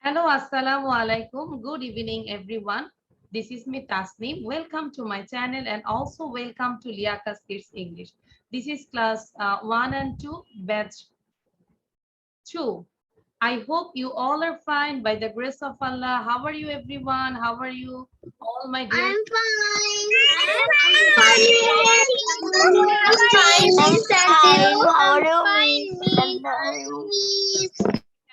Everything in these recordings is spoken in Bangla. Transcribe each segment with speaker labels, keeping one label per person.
Speaker 1: Hello, assalamu alaikum. Good evening, everyone. This is me Tasneem. Welcome to my channel and also welcome to Liakas Kids English. This is class 1 and 2, batch 2. I hope you all are fine by the grace of Allah. How are you, everyone? How are you, all my dear?
Speaker 2: I'm fine.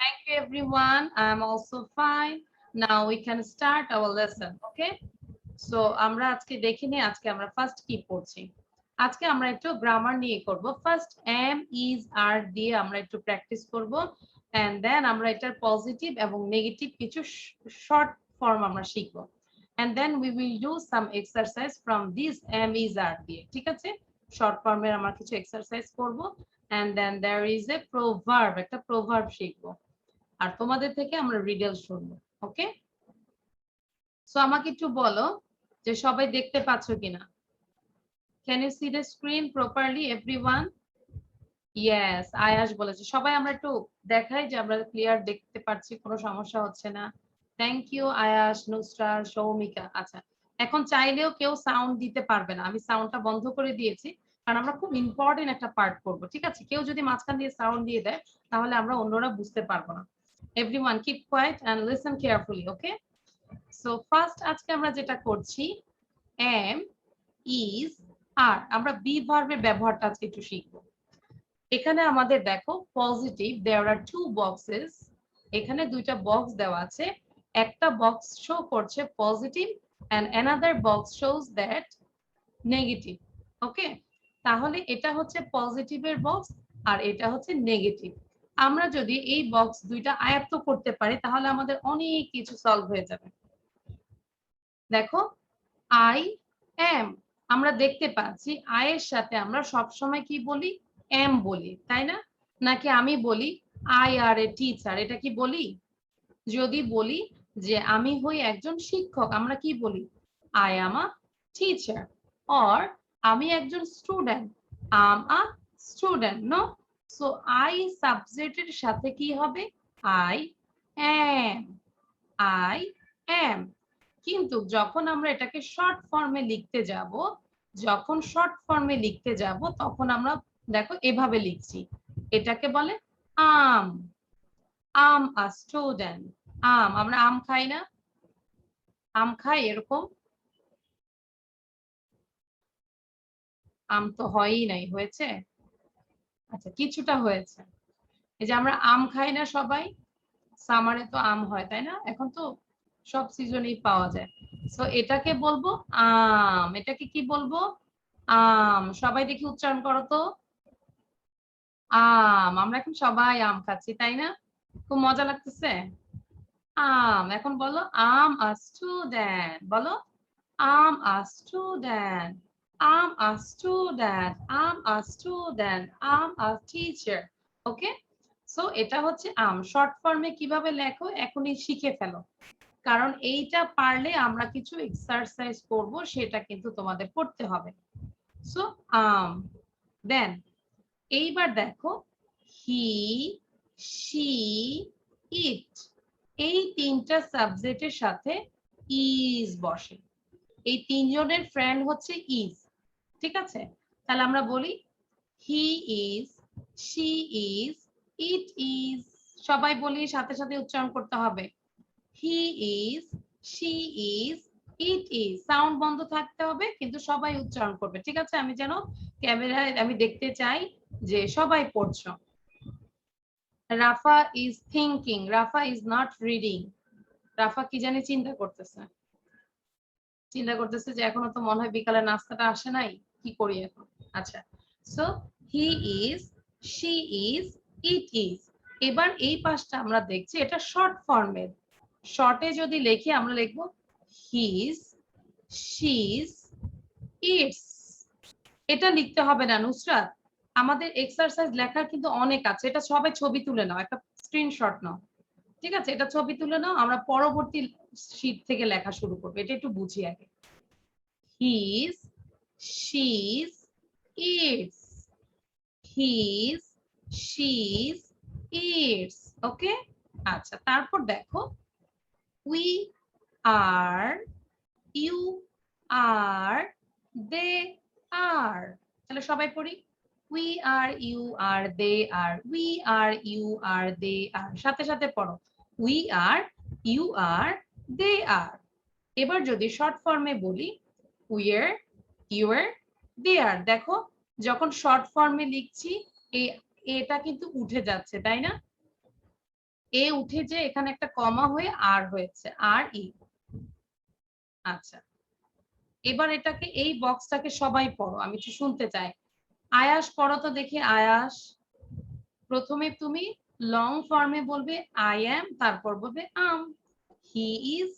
Speaker 1: Thank you, everyone. I'm also fine. Now we can start our lesson. Okay. So আমরা আজকে দেখে নিই আজকে আমরা ফার্স্ট কি পড়ছি। আজকে আমরা একটু গ্রামার নিয়ে করব। ফার্স্ট এম ইজ আর দিয়ে আমরা একটু প্র্যাকটিস করব এন্ড দেন আমরা এটার পজিটিভ এবং নেগেটিভ কিছু শর্ট ফর্ম আমরা শিখব and then we will do some exercise from this am is are দিয়ে। ঠিক আছে, শর্ট ফর্মের আমরা কিছু এক্সারসাইজ করব and then there is a proverb, একটা প্রোভার্ব শিখব আর তোমাদের থেকে আমরা রিডেল শুনবো। ওকে, সো আমাকে একটু বলো যে সবাই দেখতে পাচ্ছ কিনা? Can you see the screen properly everyone? Yes, Ayash বলেছে সবাই আমরা একটু দেখাই যে আমরা ক্লিয়ার দেখতে পাচ্ছি, কোনো সমস্যা হচ্ছে না। Thank you Ayash, Nusrat, Soumika. আচ্ছা, এখন চাইলেও কেউ সাউন্ড দিতে পারবে না, আমি সাউন্ডটা বন্ধ করে দিয়েছি কারণ আমরা খুব ইম্পর্টেন্ট একটা পার্ট করব। ঠিক আছে, কেউ যদি মাঝখান দিয়ে সাউন্ড দিয়ে দেয় তাহলে আমরা অন্যরা বুঝতে পারবো না। Everyone keep quiet and listen carefully. Okay, so first আজকে আমরা যেটা করছি এম ইজ আর, আমরা বি ভার্বের ব্যবহারটা আজকে একটু শিখবো। এখানে আমাদের দেখো positive, there are two boxes, এখানে দুইটা বক্স দেওয়া আছে, একটা বক্স শো করছে positive and another box shows that negative. Okay, তাহলে এটা হচ্ছে পজিটিভের বক্স আর এটা হচ্ছে নেগেটিভ। আমরা যদি এই বক্স দুইটা আয়ত্ত করতে পারি তাহলে আমাদের অনেক কিছু সলভ হয়ে যাবে। দেখো আই এম, আমরা দেখতে পাচ্ছি আই এর সাথে আমরা সব সময় কি বলি? এম বলি, তাই না? নাকি আমি বলি আই আর এ টিচার, এটা কি বলি? যদি বলি যে আমি হই একজন শিক্ষক, আমরা কি বলি? I am a teacher. Or আমি একজন student, I'm a student. No, so I সাবজেক্টের সাথে কি হবে? I am, I am. কিন্তু যখন আমরা এটাকে শর্ট ফর্মে লিখতে যাব, যখন শর্ট ফর্মে লিখতে যাব তখন আমরা দেখো এভাবে লিখছি, এটাকে বলে আম, আম আ স্টুডেন্ট। আম, আমরা আম খাই না? আম খাই এরকম? আম তো হয়ই নাই, হয়েছে? আচ্ছা, কিছুটা হয়েছে। এই যে আমরা আম খাই না সবাই, সামারে তো আম হয় তাই না? এখন তো সব সিজনেই পাওয়া যায়। সো এটাকে বলবো আম। এটাকে কি বলবো? আম। সবাই দেখি উচ্চারণ করো তো। আম। আমরা এখন সবাই আম খাচ্ছি তাই না? খুব মজা লাগতেছে। আম। এখন বলো আম আ স্টুডেন্ট, বলো I'm a student, I'm a student, I'm a student, I'm a teacher. Okay, so এটা হচ্ছে আম। শর্ট ফর্মে কিভাবে লেখো এখনই শিখে ফেলো, কারণ এইটা পারলে আমরা কিছু এক্সারসাইজ করব, সেটা কিন্তু তোমাদের করতে হবে। সো দেন এইবার দেখো হি, শি, ইট, এই তিনটা সাবজেক্টের সাথে ইজ বসে। এই তিনজনের ফ্রেন্ড হচ্ছে ইজ। ঠিক আছে, তাহলে আমরা বলি he is, she is, it is. সবাই বলি, সাথে সাথে উচ্চারণ করতে হবে। He is, she is, it is. Sound বন্ধ থাকতে হবে কিন্তু সবাই উচ্চারণ করবে। ঠিক আছে, আমি যেন ক্যামেরায় আমি দেখতে চাই যে সবাই পড়ছো। Rafa is thinking, Rafa is not reading. Rafa কি জানি চিন্তা করতেছে, চিন্তা করতেছে যে এখনো তো মনে হয় বিকালে নাস্তাটা আসে নাই, কি করি এখন। আচ্ছা, so he is, she is, it is. এবার এই পাশটা আমরা দেখছি এটা শর্ট ফর্মের। শর্টে যদি লিখি আমরা লিখবো হিজ, শিজ, ইটস। এটা লিখতে হবে না নুসরাত, আমাদের এক্সারসাইজ লেখার কিন্তু অনেক আছে। এটা সবাই ছবি তুলে নাও, একটা স্ক্রিনশট নাও। ঠিক আছে, এটা ছবি তুলে নাও, আমরা পরবর্তী শীট থেকে লেখা শুরু করবো। এটা একটু বুঝি আগে। He's, she's, it's, he's, she's, it's. Okay, আচ্ছা তারপর দেখো We are, you are, they are। তাহলে সবাই পড়ি। We are, you are, they are। We are, you are, they are। সাথে সাথে পড়ো। We are, you are, they are। এবার যদি শর্ট ফর্মে বলি we're, you're, they are। দেখো যখন শর্ট ফর্মে লিখছি এটা কিন্তু উঠে যাচ্ছে, তাই না? এ উঠে যে এখানে একটা কমা হয়ে আর হয়েছে, আর ই। আচ্ছা, এবার এটাকে এই বক্সটাকে সবাই পড়ো, আমি একটু শুনতে চাই। আয়াস পড়ো তো দেখি। আয়াস, প্রথমে তুমি লং ফর্মে বলবে আই এম, তারপর বলবে I'm. He is,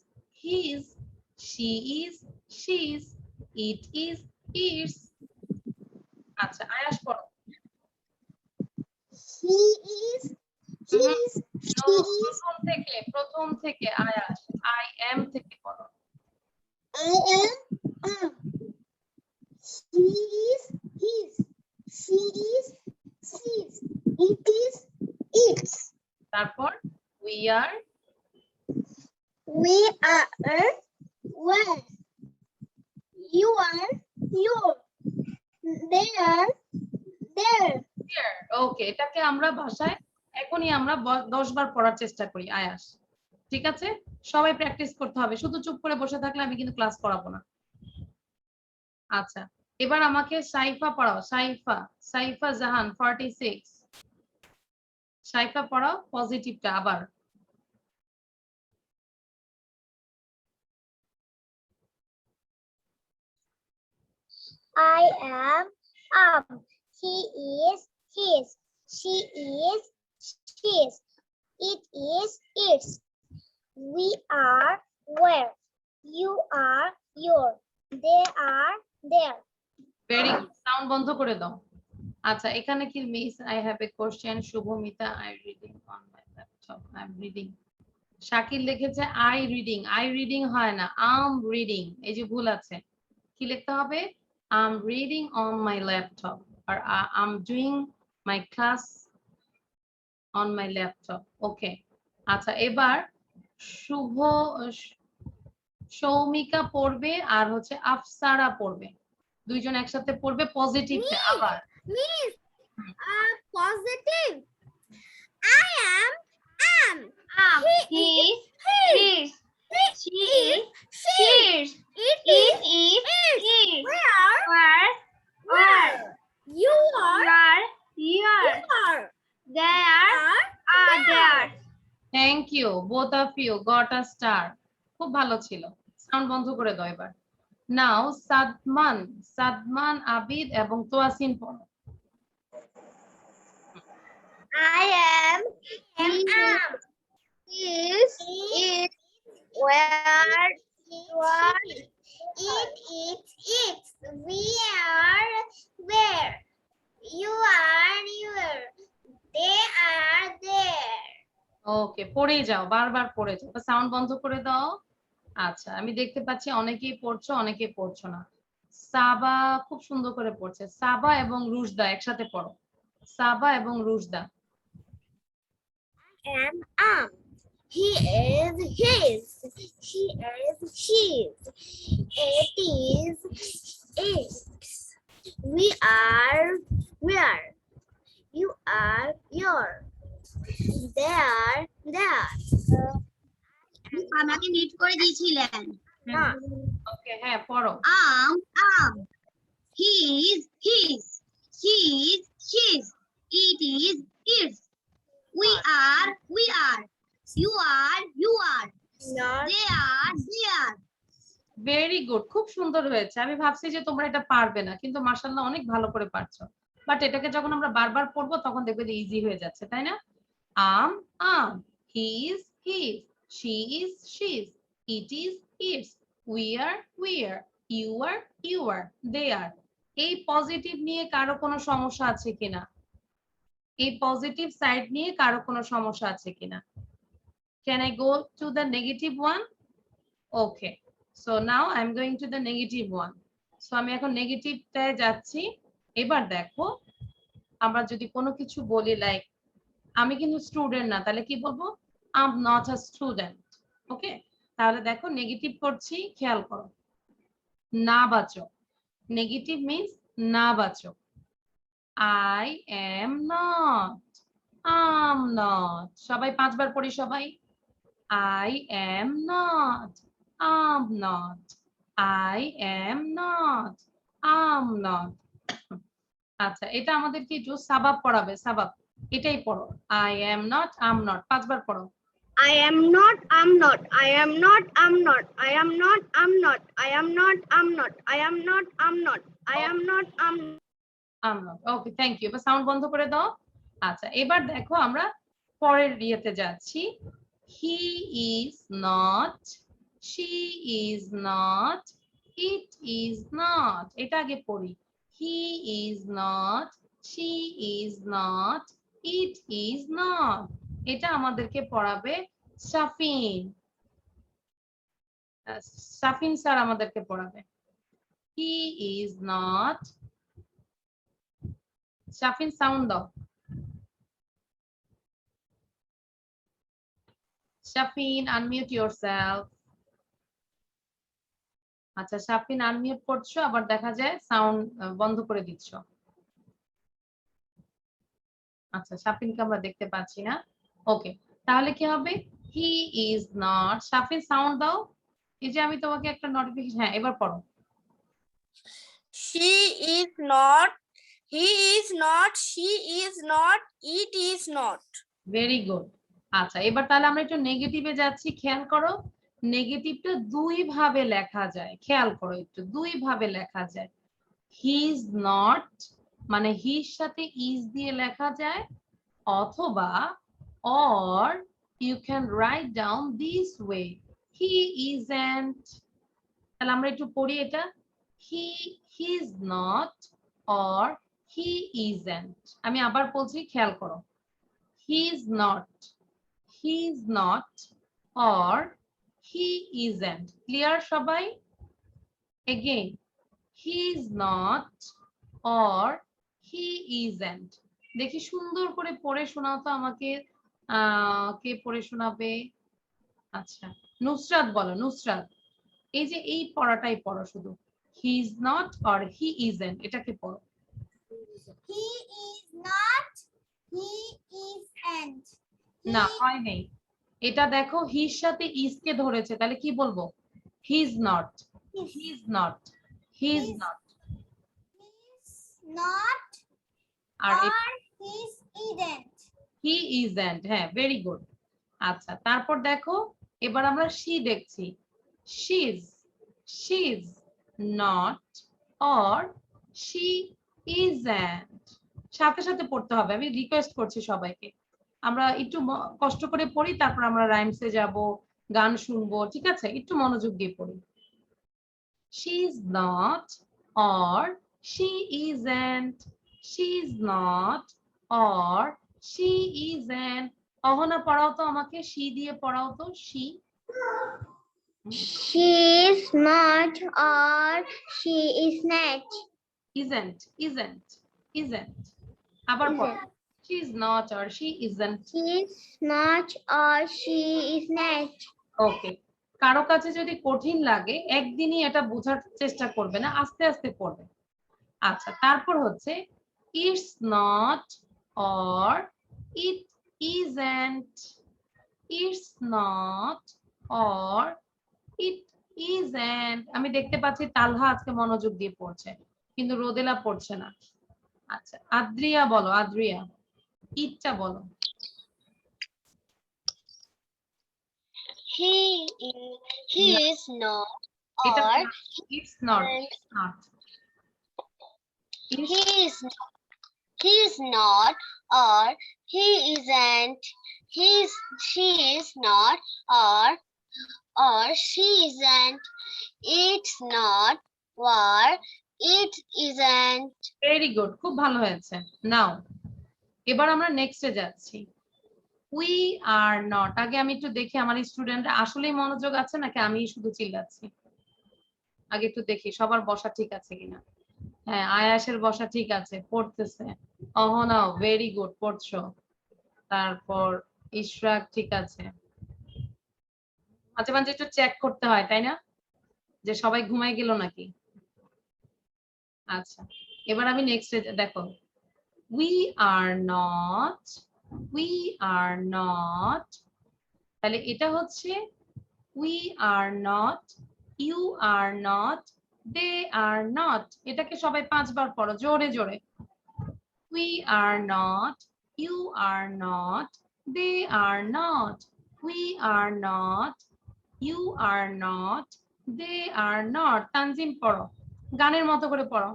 Speaker 1: he's. She is, she's. It is, it's. আচ্ছা, আয়াস পড়ো।
Speaker 2: He is, his,
Speaker 1: no,
Speaker 2: she is,
Speaker 1: প্রথম থেকে আয়াস আই এম থেকে পড়ো।
Speaker 2: I am. He is, his, she is, she's, it is, its।
Speaker 1: তারপর we are,
Speaker 2: We are, where, you are, your, they are, there।
Speaker 1: ওকে, এটাকে আমরা ভাষায় এখনই আমরা 10 বার পড়ার চেষ্টা করি। আয়াস, ঠিক আছে? সবাই প্র্যাকটিস করতে হবে, শুধু চুপ করে বসে থাকলে আমি কিন্তু ক্লাস করাবো না। আচ্ছা, এবার আমাকে সাইফা পড়াও। সাইফা, সাইফা জাহান 46। সাইফা পড়াও পজিটিভটা আবার।
Speaker 2: I am. He is, his, she is, she's, it is, its। We are, where, you are, your, they are, there।
Speaker 1: Very good, sound বন্ধ করে দাও। আচ্ছা, এখানে কি miss I have a question. Shubhamita, I reading on my laptop, I am reading. Shakil লিখেছে আই রিডিং। আই রিডিং হয় না, আম রিডিং। এই যে ভুল আছে, কি লিখতে হবে? I'm reading on my laptop or I'm doing my class on my laptop. Okay, আচ্ছা, এবার শুভ, সৌমিকা পড়বে আর হচ্ছে আফসারা পড়বে। দুইজন একসাথে পড়বে পজিটিভটা আবার।
Speaker 2: Miss, positive। I am. He is, his, she is, she's, it is, its। Where, you are, they are, there।
Speaker 1: Thank you, both of you got a star. খুব ভালো ছিল। সাউন্ড বন্ধ করে দাও এবার। নাও সাদমান, সাদমান, আবিদ এবং তোয়াসিন পড়ো।
Speaker 2: I am. Is, where, it is, its। We are, where, you are, your, they are, there।
Speaker 1: ওকে, পড়েই যাও, বারবার পড়ে যাও, সাউন্ড বন্ধ করে দাও। আচ্ছা, আমি দেখতে পাচ্ছি অনেকেই পড়ছো, অনেকেই পড়ছো না। সাবা খুব সুন্দর করে পড়ছে। সাবা এবং রুশদা একসাথে পড়ো। সাবা এবং Rushda.
Speaker 2: Am. He is, his, she is, she's, it is, its। We are, where, you are, your, they are, there। আমাকে নিট করে দিয়েছিলেন।
Speaker 1: ওকে, হ্যাঁ পড়ো।
Speaker 2: Am. He is, his, she is, she's, it is, its। We are, you are, they are, there।
Speaker 1: Very good, খুব সুন্দর হয়েছে। আমি ভাবছি যে তোমরা এটা পারবে না, কিন্তু মাশাআল্লাহ অনেক ভালো করে পারছো। বাট এটাকে যখন আমরা বারবার পড়বো তখন দেখবে যে ইজি হয়ে যাচ্ছে, তাই না? I'm, he is, he's, she is, she's, it is, it's, we are, you are, they are. এই পজিটিভ নিয়ে কারো কোনো সমস্যা আছে কিনা? এই পজিটিভ সাইড নিয়ে কারো কোনো সমস্যা আছে কিনা? Can I go to the negative one? Okay, so now I'm going to the negative one. So আমি এখন নেগেটিভটায় যাচ্ছি। এবার দেখো, আমরা যদি কোনো কিছু বলি লাইক আমি কিন্তু স্টুডেন্ট না, তাহলে কি বলবো? I'm not a student. ওকে, তাহলে দেখো নেগেটিভ করছি, খেয়াল করো, নাবাচক। নেগেটিভ মিন্স নাবাচক। I am not, am not। সবাই 5 বার পড়ি সবাই। I am not, am not, I am not, am not। আচ্ছা, এটা আমাদেরকে একটু সাবাব পড়াবে, সাবাব। এটাই পড়ো, I am not, am not, 5 বার পড়ো।
Speaker 2: I am not, I'm not, I am not, I'm not, I am not, I'm not, I am not, I'm not, I am not, I'm not, I am not, I'm not.
Speaker 1: I'm not. Okay, thank you. এবার সাউন্ড বন্ধ করে দাও। আচ্ছা, এবার দেখো আমরা পরের ইয়েতে যাচ্ছি। He is not, she is not, it is not। এটা আগে পড়ি। He is not, she is not, it is not। এটা আমাদেরকে পড়াবে শাফিন। শাফিন স্যার আমাদেরকে পড়াবে। He is not, Shafin sound দাও। Shafin unmute yourself। আচ্ছা, শাফিন আনমিউট করছো, আবার দেখা যায় সাউন্ড বন্ধ করে দিচ্ছ। আচ্ছা, শাফিনকে আমরা দেখতে পাচ্ছি না। ওকে, তাহলে কি হবে? He is not. Shafin sound দাও। এই যে আমি তোমাকে একটা নোটিফিকেশন, হ্যাঁ এবার পড়ো।
Speaker 2: She is not, he is not, she is not, it is not.
Speaker 1: Very good. আচ্ছা, এবার তাহলে আমরা একটু নেগেটিভে যাচ্ছি, খেয়াল করো। নেগেটিভটা দুই ভাবে লেখা যায়, খেয়াল করো একটু, দুই ভাবে লেখা যায়। হি ইজ নট মানে হির সাথে ইজ দিয়ে লেখা যায়, অথবা or you can write down this way, he isn't। তাহলে আমরা একটু পড়ি এটা। he is not or he isn't। আমি আবার বলছি, খেয়াল করো। he is not, he is not or he isn't। Clear সবাই? again, he is not or he isn't। দেখি সুন্দর করে পড়ে শোনাও তো আমাকে। কে পড়ে শোনাবে? আচ্ছা, নুসরাত বলো, নুসরাত। এই যে এই পড়াটাই পড়ো শুধু, হি is not or he isn't, এটাকে পড়ো।
Speaker 2: He is not, he isn't.
Speaker 1: না, হয় নেই। এটা দেখো, হির সাথে ইজ কে ধরেছে, তাহলে কি বলবো? He is not, he is not, he is not.
Speaker 2: Not
Speaker 1: আর
Speaker 2: or he isn't.
Speaker 1: He isn't, হ্যাঁ ভেরি গুড। আচ্ছা, তারপর দেখো, এবার আমরা শি দেখছি। She's, she's not or she isn't. সাথে সাথে পড়তে হবে, আমি রিকোয়েস্ট করছি সবাইকে। আমরা একটু কষ্ট করে পড়ি, তারপর আমরা রাইমসে যাব, গান শুনবো, ঠিক আছে? একটু মনোযোগ দিয়ে পড়ি। She is not or she isn't, she is not or she isn't। Ahana পড়াও তো আমাকে, she দিয়ে পড়াও তো, she।
Speaker 2: She is not or she is not.
Speaker 1: isn't, isn't, isn't। আবার পড়ো, she is not or she isn't।
Speaker 2: She is not or she is not.
Speaker 1: ওকে, কারো কাছে যদি কঠিন লাগে একদিনই এটা বোঝার চেষ্টা করবে না, আস্তে আস্তে পড়বে। আচ্ছা, তারপর হচ্ছে it's not or it isn't, it's not or it isn't। আমি দেখতে পাচ্ছি তালহা আজকে মনোযোগ দিয়ে পড়ছে, কিন্তু রোদেলা পড়ছে না। আচ্ছা, আদ্রিয়া বলো, আদ্রিয়া ইটটা বলো।
Speaker 2: He is not
Speaker 1: এটা
Speaker 2: or
Speaker 1: it's not, it's not,
Speaker 2: he is not or he isn't. She is not or she isn't. It's not or it isn't.
Speaker 1: Very good, খুব ভালো হয়েছে। নাও এবার আমরা নেক্সটে যাচ্ছি। We are not. আগে আমি একটু দেখি আমার স্টুডেন্টরা আসলেই মনোযোগ আছে নাকি আমি শুধু চিল্লাচ্ছি। আগে একটু দেখি সবার বসা ঠিক আছে কিনা। হ্যাঁ, আয়াসের বসা ঠিক আছে, পড়তেছে। অহনাও ভেরি গুড, পড়ছো। তারপর ইশরাক ঠিক আছে। মাঝে মাঝে একটু চেক করতে হয়, তাই না? যে সবাই ঘুমাই গেল নাকি। আচ্ছা, এবার আমি নেক্সট দেখো, we are not, we are not, তাহলে এটা হচ্ছে we are not, you are not, they are not। এটাকে সবাই 5 বার পড়ো জোরে জোরে। We are not, you are not, they are not, we are not, you are not, they are not। Tanzim পড়ো, গানের মতো করে পড়ো।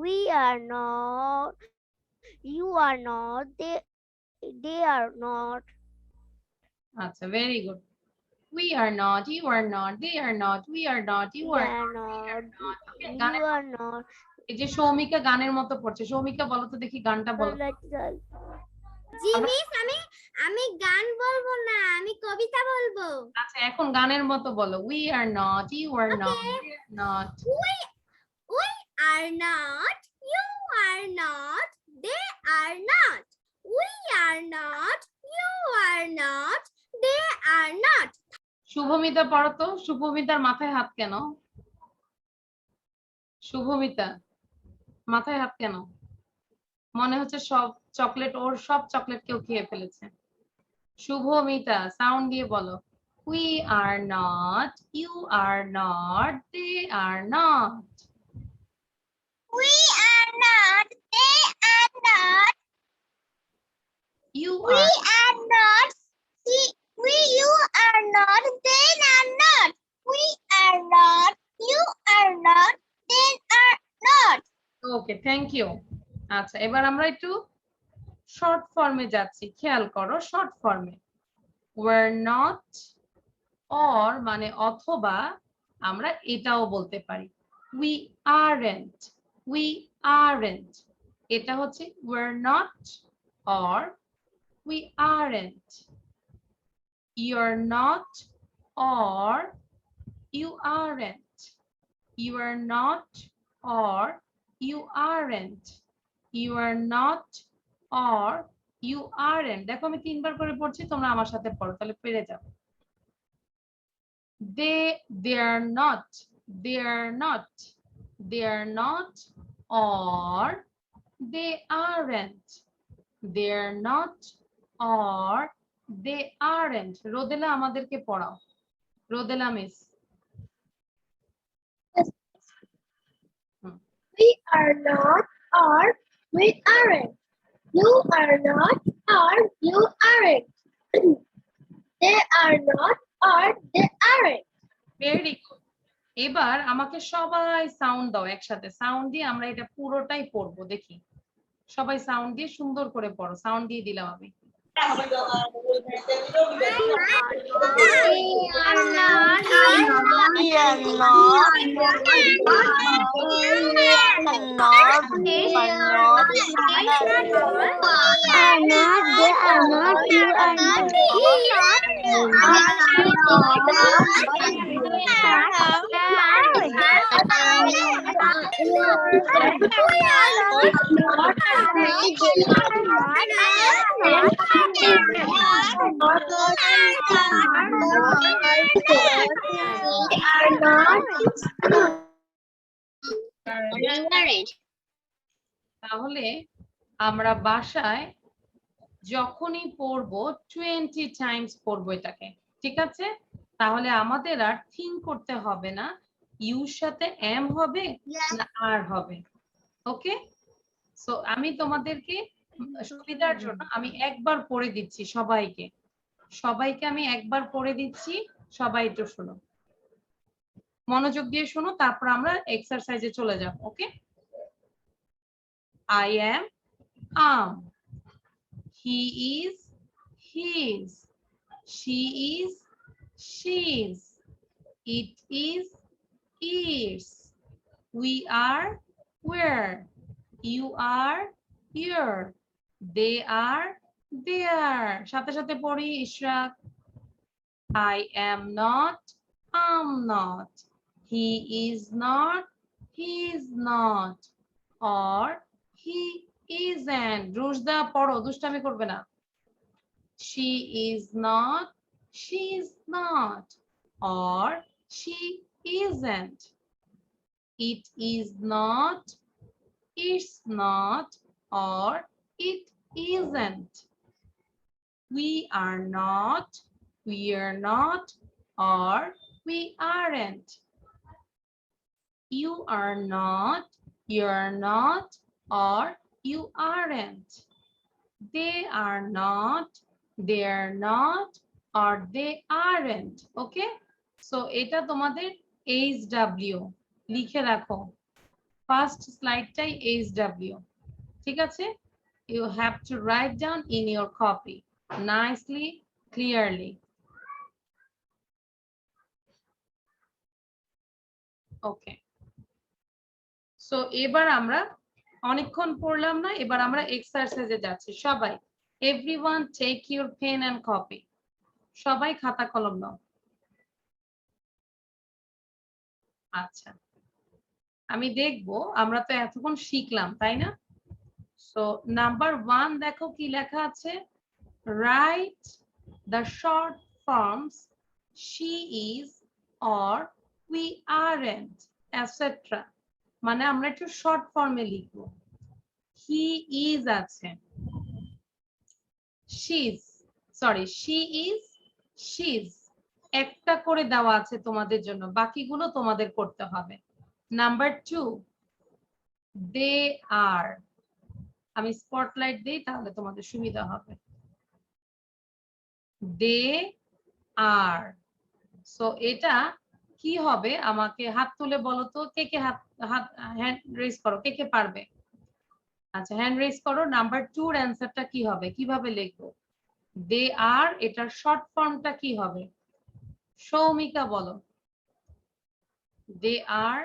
Speaker 2: We are not, you are not, they are not.
Speaker 1: আচ্ছা, very good. We are not, you are not, they are not, we are not, you
Speaker 2: We
Speaker 1: are
Speaker 2: are
Speaker 1: not, they are
Speaker 2: not,
Speaker 1: not। Okay,
Speaker 2: you
Speaker 1: গানের
Speaker 2: are not.
Speaker 1: এই যে সৌমিকা গানের মতো পড়ছে, সৌমিকা বলো তো দেখি গানটা বলো।
Speaker 2: জি মিস, আমি গান বলবো না, আমি কবিতা বলবো।
Speaker 1: আচ্ছা, এখন গানের মতো বলো। We are not, you are not, they are not।
Speaker 2: We are not, you are not, they are not. We are not, you are not, they are not.
Speaker 1: Shubhamita পড়ো তো, শুভমিতার মাথায় হাত কেন? শুভমিতা মাথায় হাত কেন? মনে হচ্ছে সব চকলেট, ওর সব চকলেট কেউ খেয়ে ফেলেছে। শুভমিতা সাউন্ড দিয়ে বলো। We are not, you are not, they are not।
Speaker 2: We are not, they are not.
Speaker 1: You
Speaker 2: We
Speaker 1: are
Speaker 2: are not, you are not, they are not. We are not, you are not, they are not.
Speaker 1: Okay, thank you. আচ্ছা, এবার আমরা একটু শর্ট ফর্মে যাচ্ছি, খেয়াল করো শর্ট ফর্মে। We're not, or মানে অথবা আমরা এটাও বলতে পারি, we aren't, we aren't। এটা হচ্ছে we're not or we aren't, you're not or you aren't, you are not or you aren't, you are not or you aren't। দেখো আমি 3 বার করে পড়ছি, তোমরা আমার সাথে পড়ো, তাহলে পেরে যাও। they are not, they are not, they are not or they aren't, they are not or they aren't। রোদেলা আমাদেরকে পড়াও, রোদেলা miss.
Speaker 2: We are not, or we aren't. You are not, or you aren't. They are not, or they aren't.
Speaker 1: Very good. এবার আমাকে সবাই সাউন্ড দাও একসাথে, সাউন্ড দিয়ে আমরা এটা পুরোটাই পড়বো। দেখি সবাই সাউন্ড দিয়ে সুন্দর করে পড়ো। সাউন্ড দিয়ে দিলাম আমি। তাহলে আমরা বাসায় যখনই পড়বো 20 টাইমস পড়বো এটাকে, ঠিক আছে? তাহলে আমাদের আর থিঙ্ক করতে হবে না ইউর সাথে এম হবে না আর হবে। ওকে, সো আমি তোমাদেরকে সুবিধার জন্য আমি একবার পড়ে দিচ্ছি সবাইকে, সবাইকে আমি একবার পড়ে দিচ্ছি, সবাই একটু শোনো, মনোযোগ দিয়ে শোনো, তারপর আমরা এক্সারসাইজে চলে যাব। ওকে, I am, he is, his, she is, she's, it is, is, we are, we're, you are, you're, they are, their। সাথে সাথে পড়ি Ishraq. I am not, I'm not, he is not, he's not, or he isn't। Rushda পড়ো, দুষ্টামি করবে না। She is not, she's not, or she isn't. It is not, it's not, or it isn't. We are not, we're not, or we aren't. You are not, you're not, or you aren't. They are not, they're not, or they aren't. Okay, so এটা তোমাদের HW লিখে রাখো, ফার্স্ট স্লাইডটাই HW, ঠিক আছে? You have to write down in your copy nicely, clearly. Okay, so এবার আমরা অনেকক্ষণ পড়লাম না, এবার আমরা এক্সারসাইজে যাচ্ছি। সবাই, everyone take your pen and copy. সবাই খাতা কলম নাও। আচ্ছা, আমি দেখবো, আমরা তো এতক্ষণ শিখলাম তাই না? সো নাম্বার 1 দেখো কি লেখা আছে, write the short forms she is or we aren't etc. মানে আমরা একটু শর্ট ফর্মে লিখবো। he is আছে, she's, sorry she is, she's একটা করে দেওয়া আছে তোমাদের জন্য, বাকিগুলো তোমাদের করতে হবে। নাম্বার 2 they are, আমি স্পটলাইট দেই তাহলে তোমাদের সুবিধা হবে। they are, সো এটা কি হবে, আমাকে হাত তুলে বলো তো, কে কে হাত হ্যান্ড রেজ করো, কে কে পারবে? আচ্ছা, হ্যান্ড রেজ করো। নাম্বার 2 এর অ্যানসারটা কি হবে, কিভাবে লিখবো? they are, এটার শর্ট ফর্মটা কি হবে? সৌমিকা বলো। they are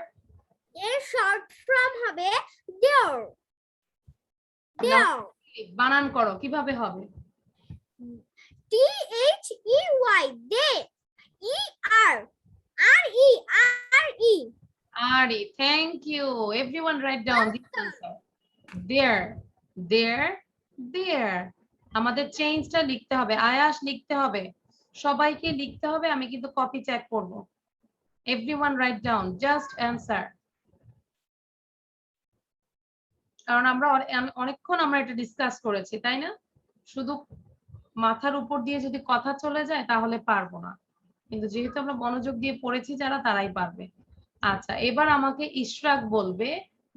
Speaker 2: এর শর্ট ফর্ম হবে there. there.
Speaker 1: বানান করো, কিভাবে হবে?
Speaker 2: THEY, they. ER, RE, RE.
Speaker 1: Ari, thank you. Everyone write down this answer. There, there, there. আমাদের চেঞ্জটা লিখতে হবে, আয়াস লিখতে হবে, সবাইকে লিখতে হবে, আমি কিন্তু কপি চেক করব। Everyone write down, just answer. কারণ আমরা অনেকক্ষণ আমরা এটা ডিসকাস করেছি তাই না? শুধু মাথার উপর দিয়ে যদি কথা চলে যায় তাহলে পারবো না, কিন্তু যেহেতু আমরা মনোযোগ দিয়ে পড়েছি যারা, তারাই পারবে। আচ্ছা, এবার আমাকে ইশরাক বলবে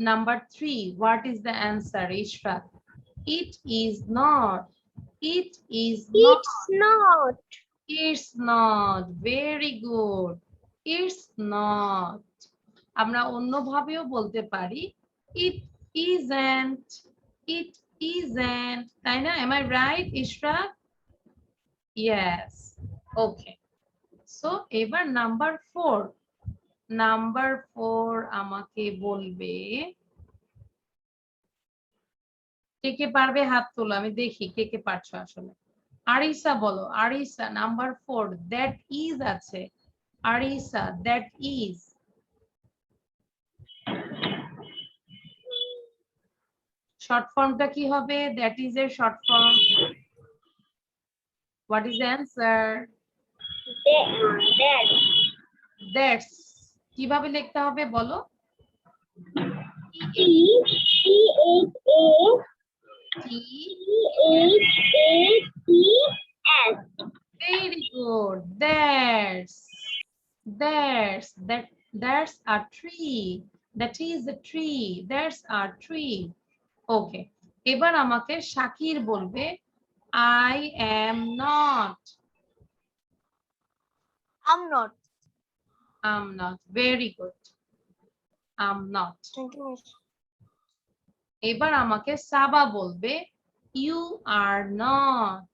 Speaker 1: number 3, what is the answer? Ishrak, it is not, it is
Speaker 2: It's not.
Speaker 1: It's not, very good, it's not. আমরা অন্যভাবেও বলতে পারি, ইট ইজন্ট, ইট ইজন্ট, তাই না? Am I right Ishrak? Yes, okay. So এবার নাম্বার 4, নাম্বার 4 আমাকে বলবে, কে কে পারবে হাত তোলো, আমি দেখি কে কে পারছো আসলে। আরিসা বলো, আরিসা নাম্বার 4, দ্যাট ইজ আছে, আরিসা দ্যাট ইজ। শর্ট ফর্মটা কি হবে? দ্যাট ইজ এর short form, what is the answer? That's, কিভাবে লিখতে হবে বলো? Very good. That's a tree. That is a tree. That's a tree. Okay. এবার আমাকে শাকির বলবে, I am not.
Speaker 2: I'm not.
Speaker 1: I'm not. Very good. I'm not. এবার আমাকে সাবা বলবে, you are not.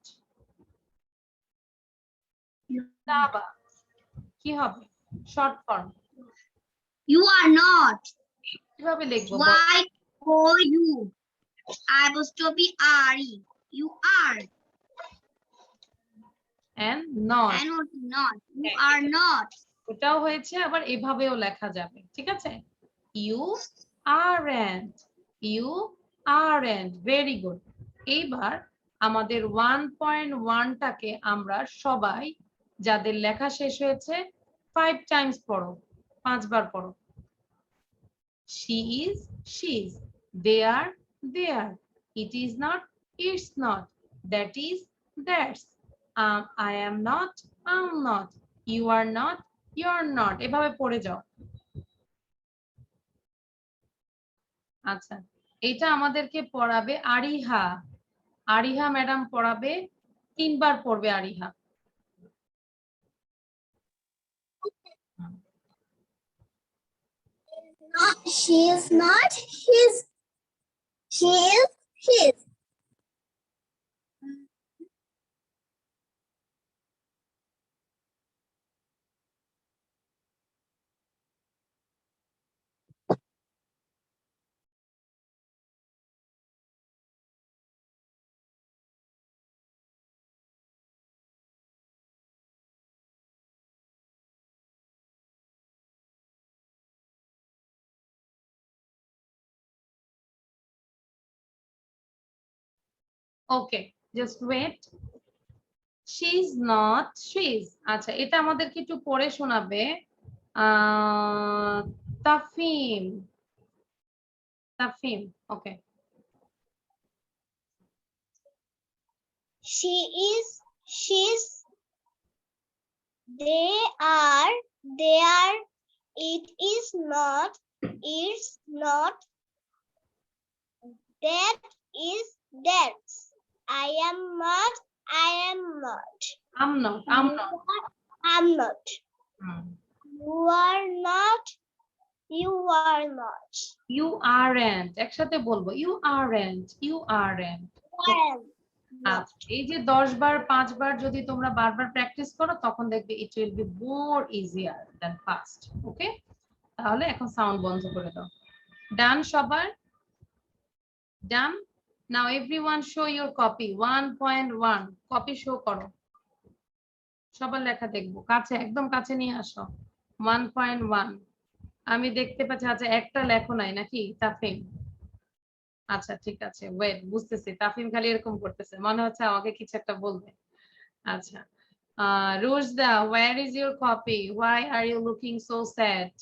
Speaker 1: সাবা কি হবে? Short form.
Speaker 2: You are not.
Speaker 1: কিভাবে লিখবো?
Speaker 2: Y-O-U. Apostrophe R-E. You are.
Speaker 1: And not.
Speaker 2: Not. You are not.
Speaker 1: ওটাও হয়েছে, আবার এভাবেও লেখা যাবে, ঠিক আছে? You aren't. You aren't. Very good. এইবার আমাদের 1.1টাকে আমরা সবাই যাদের লেখা শেষ হয়েছে 5 টাইমস পড়ো, 5 বার পড়ো। She is, she's, they are, it is not, it's not, that is, that's, I am not, I'm not, you are not, you're not, এভাবে পড়ে যাও। আচ্ছা, এটা আমাদেরকে পড়াবে আরিহা। আরিহা ম্যাডাম পড়াবে, 3 বার পড়বে Ariha.
Speaker 2: She is not his. She is his.
Speaker 1: Okay, just wait. She is not, she is। আচ্ছা, এটা আমাদেরকে একটু পড়ে শোনাবে তাফিম। তাফিম, ওকে।
Speaker 2: She is, she's, they are, it is not, it's not, that is, that's, I am not, I am not,
Speaker 1: I'm not, I'm not।
Speaker 2: I'm not,
Speaker 1: hmm.
Speaker 2: you are not, you are not,
Speaker 1: You aren't, একসাথে বলবো, you aren't, you aren't।
Speaker 2: I am not.
Speaker 1: আচ্ছা, এই যে 10 বার 5 বার যদি তোমরা বারবার প্র্যাকটিস করো তখন দেখবে it will be more easier than fast. Okay, তাহলে এখন সাউন্ড বন্ধ করে দাও। ডান সবার? Done? Now everyone show your copy 1.1। Copy show করো, সবার লেখা দেখবো, কাছে একদম কাছে নিয়ে আসো। 1.1 আমি দেখতে পাচ্ছি। আচ্ছা, একটা লেখো নাই নাকি তাফিম? আচ্ছা ঠিক আছে, ওয়েট, বুঝতেছি। তাফিম খালি এরকম করতেছে, মনে হচ্ছে আমাকে কিছু একটা বলবে। আচ্ছা, Rushda, where is your copy? Why are you looking so sad?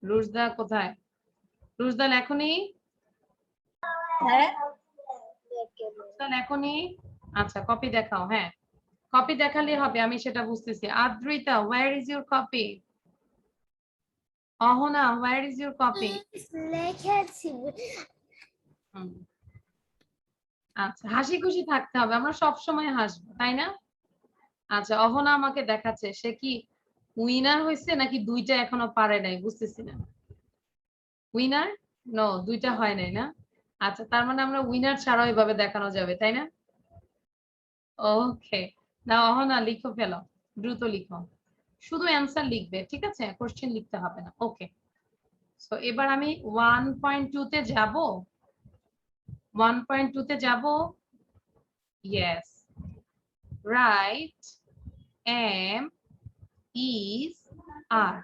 Speaker 1: Rushda কোথায়? রুশদা লেখনি? রুশদা লেখনি? আচ্ছা, কপি দেখাও। হ্যাঁ, কপি দেখালে হবে, আমি সেটা বুঝতেছি। Adrita, where is your copy? Ahana, where is your copy?
Speaker 2: লিখেছি।
Speaker 1: আচ্ছা, হাসি খুশি থাকতে হবে, আমরা সব সময় হাসবো, তাই না? আচ্ছা, অহনা আমাকে দেখাচ্ছে, সে কি উইনার হয়েছে নাকি দুইটা এখনো পারে নাই, বুঝতেছি না। উইনার? নো, দুইটা হয় নাই না। আচ্ছা, তার মানে আমরা উইনার ছাড়াও এভাবে দেখানো যাবে, তাই না? ওকে, না অহনা লিখো ফেলো, দ্রুত লিখো, শুধু অ্যান্সার লিখবে, ঠিক আছে? কোশ্চেন লিখতে হবে না। ওকে, সো এবার আমি 1.2 তে যাব। 1.2 তে যাব। Yes, right, am, is, are।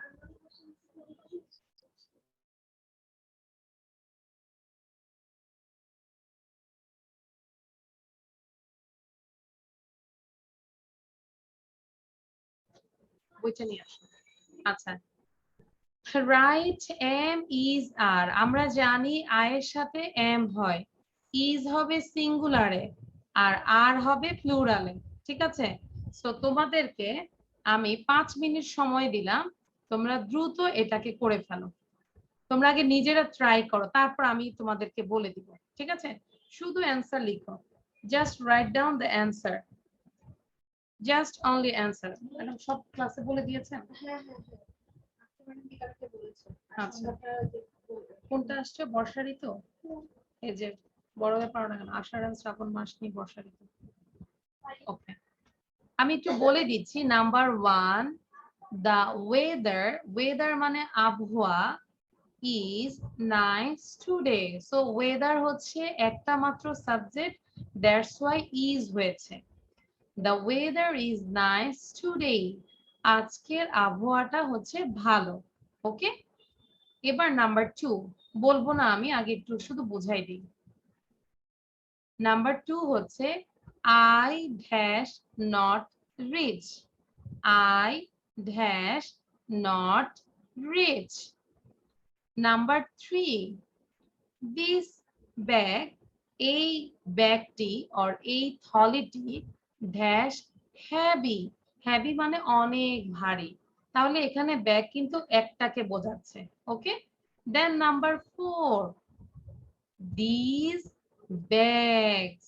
Speaker 1: বইটা নিয়ে আসো। আচ্ছা, রাইট, am, is, are। আমরা জানি আয়ের সাথে am হয়, is হবে সিঙ্গুলারে, আর আর হবে প্লুরালে, ঠিক আছে? সো তোমাদেরকে আমি 5 মিনিট সময় দিলাম, তোমরা দ্রুত এটাকে করে ফেলো। তোমরা আগে নিজেরা ট্রাই করো, তারপর আমি তোমাদেরকে বলে দিব, ঠিক আছে? শুধু অ্যান্সার লিখো, just write down the answer, just only answer. Madam সব ক্লাসে বলে দিয়েছেন? আচ্ছা, কোনটা আসছে? বর্ষা ঋতু? এই যে বড় ব্যাপার না কেন, আষাঢ় আর শ্রাবণ মাস নিয়ে বর্ষা ঋতু। ওকে, আমি একটু বলে দিচ্ছি। নাম্বার 1, the weather, weather মানে আবহাওয়া, is nice today। So weather হচ্ছে একটা মাত্র সাবজেক্ট, দ্যাটস ওয়াই is হয়েছে। The weather is nice today, আজকের আবহাওয়াটা হচ্ছে ভালো। ওকে, এবার নাম্বার 2 বলবো না আমি, আগে একটু শুধু বোঝাই দিই। নাম্বার 2 হচ্ছে I dash not rich. I dash not rich. Number 3, this bag, এই ব্যাগটি or এই থলিটি dash heavy. heavy মানে অনেক ভারী। তাহলে এখানে ব্যাগ কিন্তু একটাকে বোঝাচ্ছে। ওকে, দেন নাম্বার 4, these bags,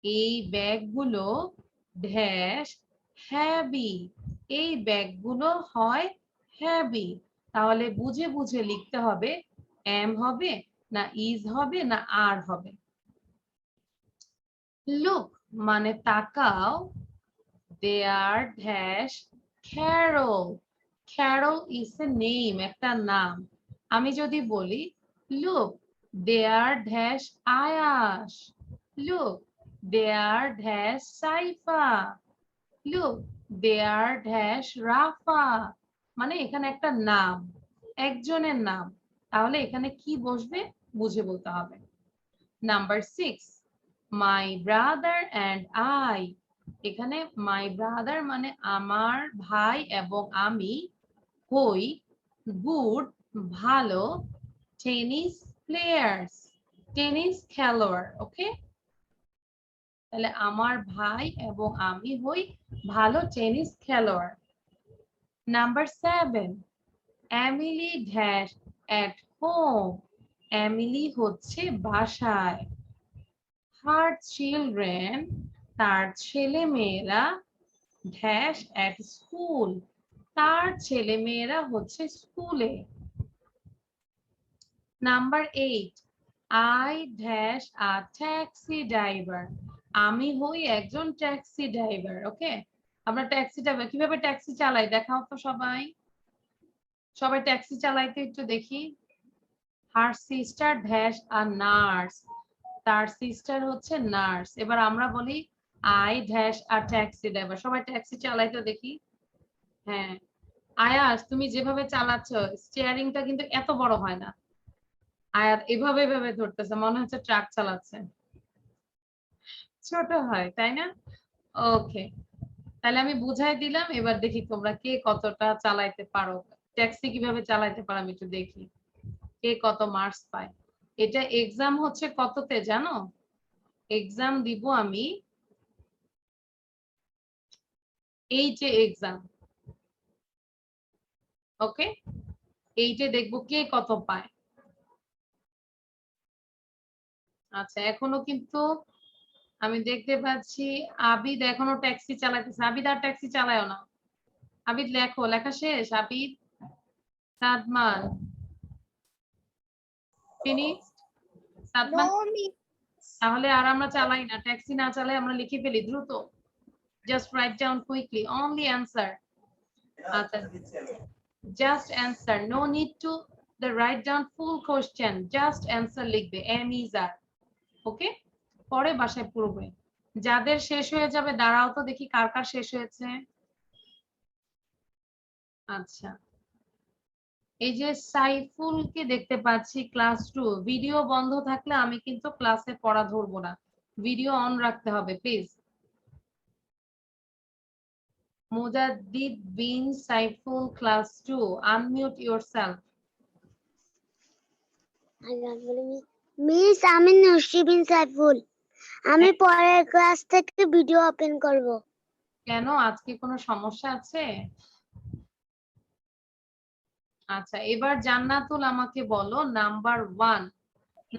Speaker 1: এই ব্যাগগুলো dash heavy, এই ব্যাগগুলো হয় heavy। তাহলে বুঝে বুঝে লিখতে হবে, am হবে না is হবে না are হবে। look মানে তাকাও, they are dash Carol. Carol is a name, একটা নাম। আমি যদি বলি look they are dash Ayash, look they are dash Saifa, look they are dash Rafa, মানে এখানে একটা নাম, একজনের নাম। তাহলে এখানে কি বসবে বুঝে বলতে হবে। Number 6, my brother and I, এখানে my brother মানে আমার ভাই এবং আমি হই গুড ভালো টেনিস প্লেয়ার্স, টেনিস খেলোয়াড়। ওকে, তাহলে আমার ভাই এবং আমি হই ভালো টেনিস খেলোয়াড়। Number 7, Emily dash at home, Emily হচ্ছে বাসায়। হার চিলড্রেন, তার ছেলে মেয়েরা ড্যাশ এট স্কুল, তার ছেলে মেয়েরা হচ্ছে স্কুলে। Number 8, I dash a taxi driver, আমি হই একজন ট্যাক্সি ড্রাইভার। ওকে, আমরা ট্যাক্সি ড্রাইভার কিভাবে ট্যাক্সি চালাই দেখাও তো সবাই, সবাই ট্যাক্সি চালাইতে একটু দেখি। Her sister dash a nurse, তার সিস্টার হচ্ছে নার্স। এবার আমরা বলি I dash a taxi driver, সবাই ট্যাক্সি চালাইতে দেখি। হ্যাঁ, আয়াস তুমি যেভাবে চালাচ্ছ স্টিয়ারিংটা কিন্তু এত বড় হয় না, আয়াত এভাবে এভাবে ধরতেছে মনে হচ্ছে ট্রাক চালাচ্ছে, ছোট হয় তাই না? ওকে, তাহলে আমি বুঝাই দিলাম, এবার দেখি তোমরা কে কতটা চালাইতে পারো, ট্যাক্সি কিভাবে চালাইতে পারো আমি একটু দেখি কে কত মার্কস পায়। এটা এক্সাম হচ্ছে কততে জানো? এক্সাম দিব আমি 8 এক্সাম। ওকে, 8 দেখবো কে কত পায়। আচ্ছা, এখনো কিন্তু আমি দেখতে পাচ্ছি আবিদ এখনো ট্যাক্সি চালাইতেছে। আবিদ আর ট্যাক্সি চালায়ও না। আবিদ লেখো, লেখা শেষ? আবিদ, সাদমান ফিনিশড? সাদমান, তাহলে আর আমরা চালাই না, ট্যাক্সি না চালাই, আমরা লিখে ফেলি দ্রুত। Just write down quickly, only answer. আচ্ছা, just answer, no need to the write down full question, just answer লিখবে am is are। ওকে, পরে বাসায় পড়বে। যাদের শেষ হয়ে যাবে দাঁড়াও তো দেখি কার কার শেষ হয়েছে। আচ্ছা, এই যে সাইফুলকে দেখতে পাচ্ছি ক্লাস 2, ভিডিও বন্ধ থাকলে আমি কিন্তু ক্লাসে পড়া ধরবো না, ভিডিও অন রাখতে হবে please. Mujaddid bin Saiful class 2, unmute yourself.
Speaker 2: Miss আমি নুসি বিন সাইফুল, আমি পরের ক্লাস থেকে ভিডিও ওপেন করব।
Speaker 1: কেন, আজকে কোনো সমস্যা আছে? আচ্ছা, এবার জান্নাতুল আমাকে বলো নাম্বার 1।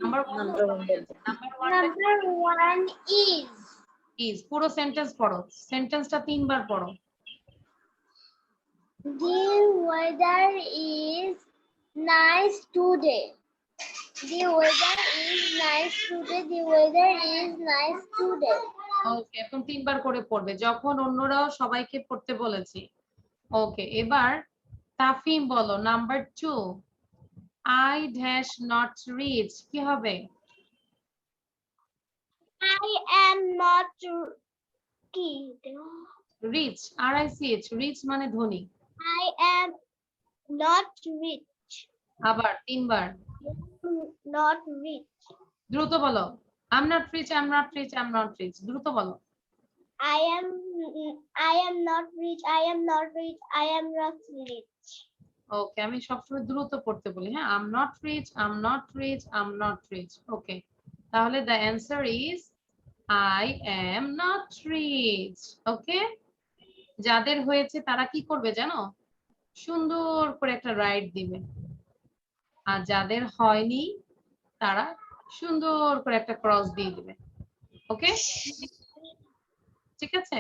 Speaker 1: নাম্বার
Speaker 2: 1
Speaker 1: ইজ পুরো সেন্টেন্স পড়ো, সেন্টেন্সটা 3 বার পড়ো।
Speaker 2: The weather is nice today. The weather is nice today. The weather is nice today.
Speaker 1: ওকে, এখন 3 বার করে পড়বে যখন অন্যরাও সবাইকে পড়তে বলেছি। ওকে, এবার তাফিম বলো number 2, I dash not rich, কি হবে?
Speaker 2: I am not
Speaker 1: rich, R I C H, rich মানে ধনী।
Speaker 2: I am not rich.
Speaker 1: আবার 3 বার,
Speaker 2: Not rich.
Speaker 1: দ্রুত বলো। I'm not rich, I'm not rich, I'm not rich, দ্রুত বলো।
Speaker 2: I am not rich. I am not rich. I am not rich.
Speaker 1: ওকে, আমি সবসময় দ্রুত পড়তে বলি। হ্যাঁ, I am not rich, I am not rich, I am not rich. Okay, তাহলে the answer is I am not rich. Okay, যাদের হয়েছে তারা কি করবে জানো? সুন্দর করে একটা রাইট দিবে। আর যাদের হয়নি তারা সুন্দর করে একটা ক্রস দিয়ে দিবে। ওকে, ঠিক আছে?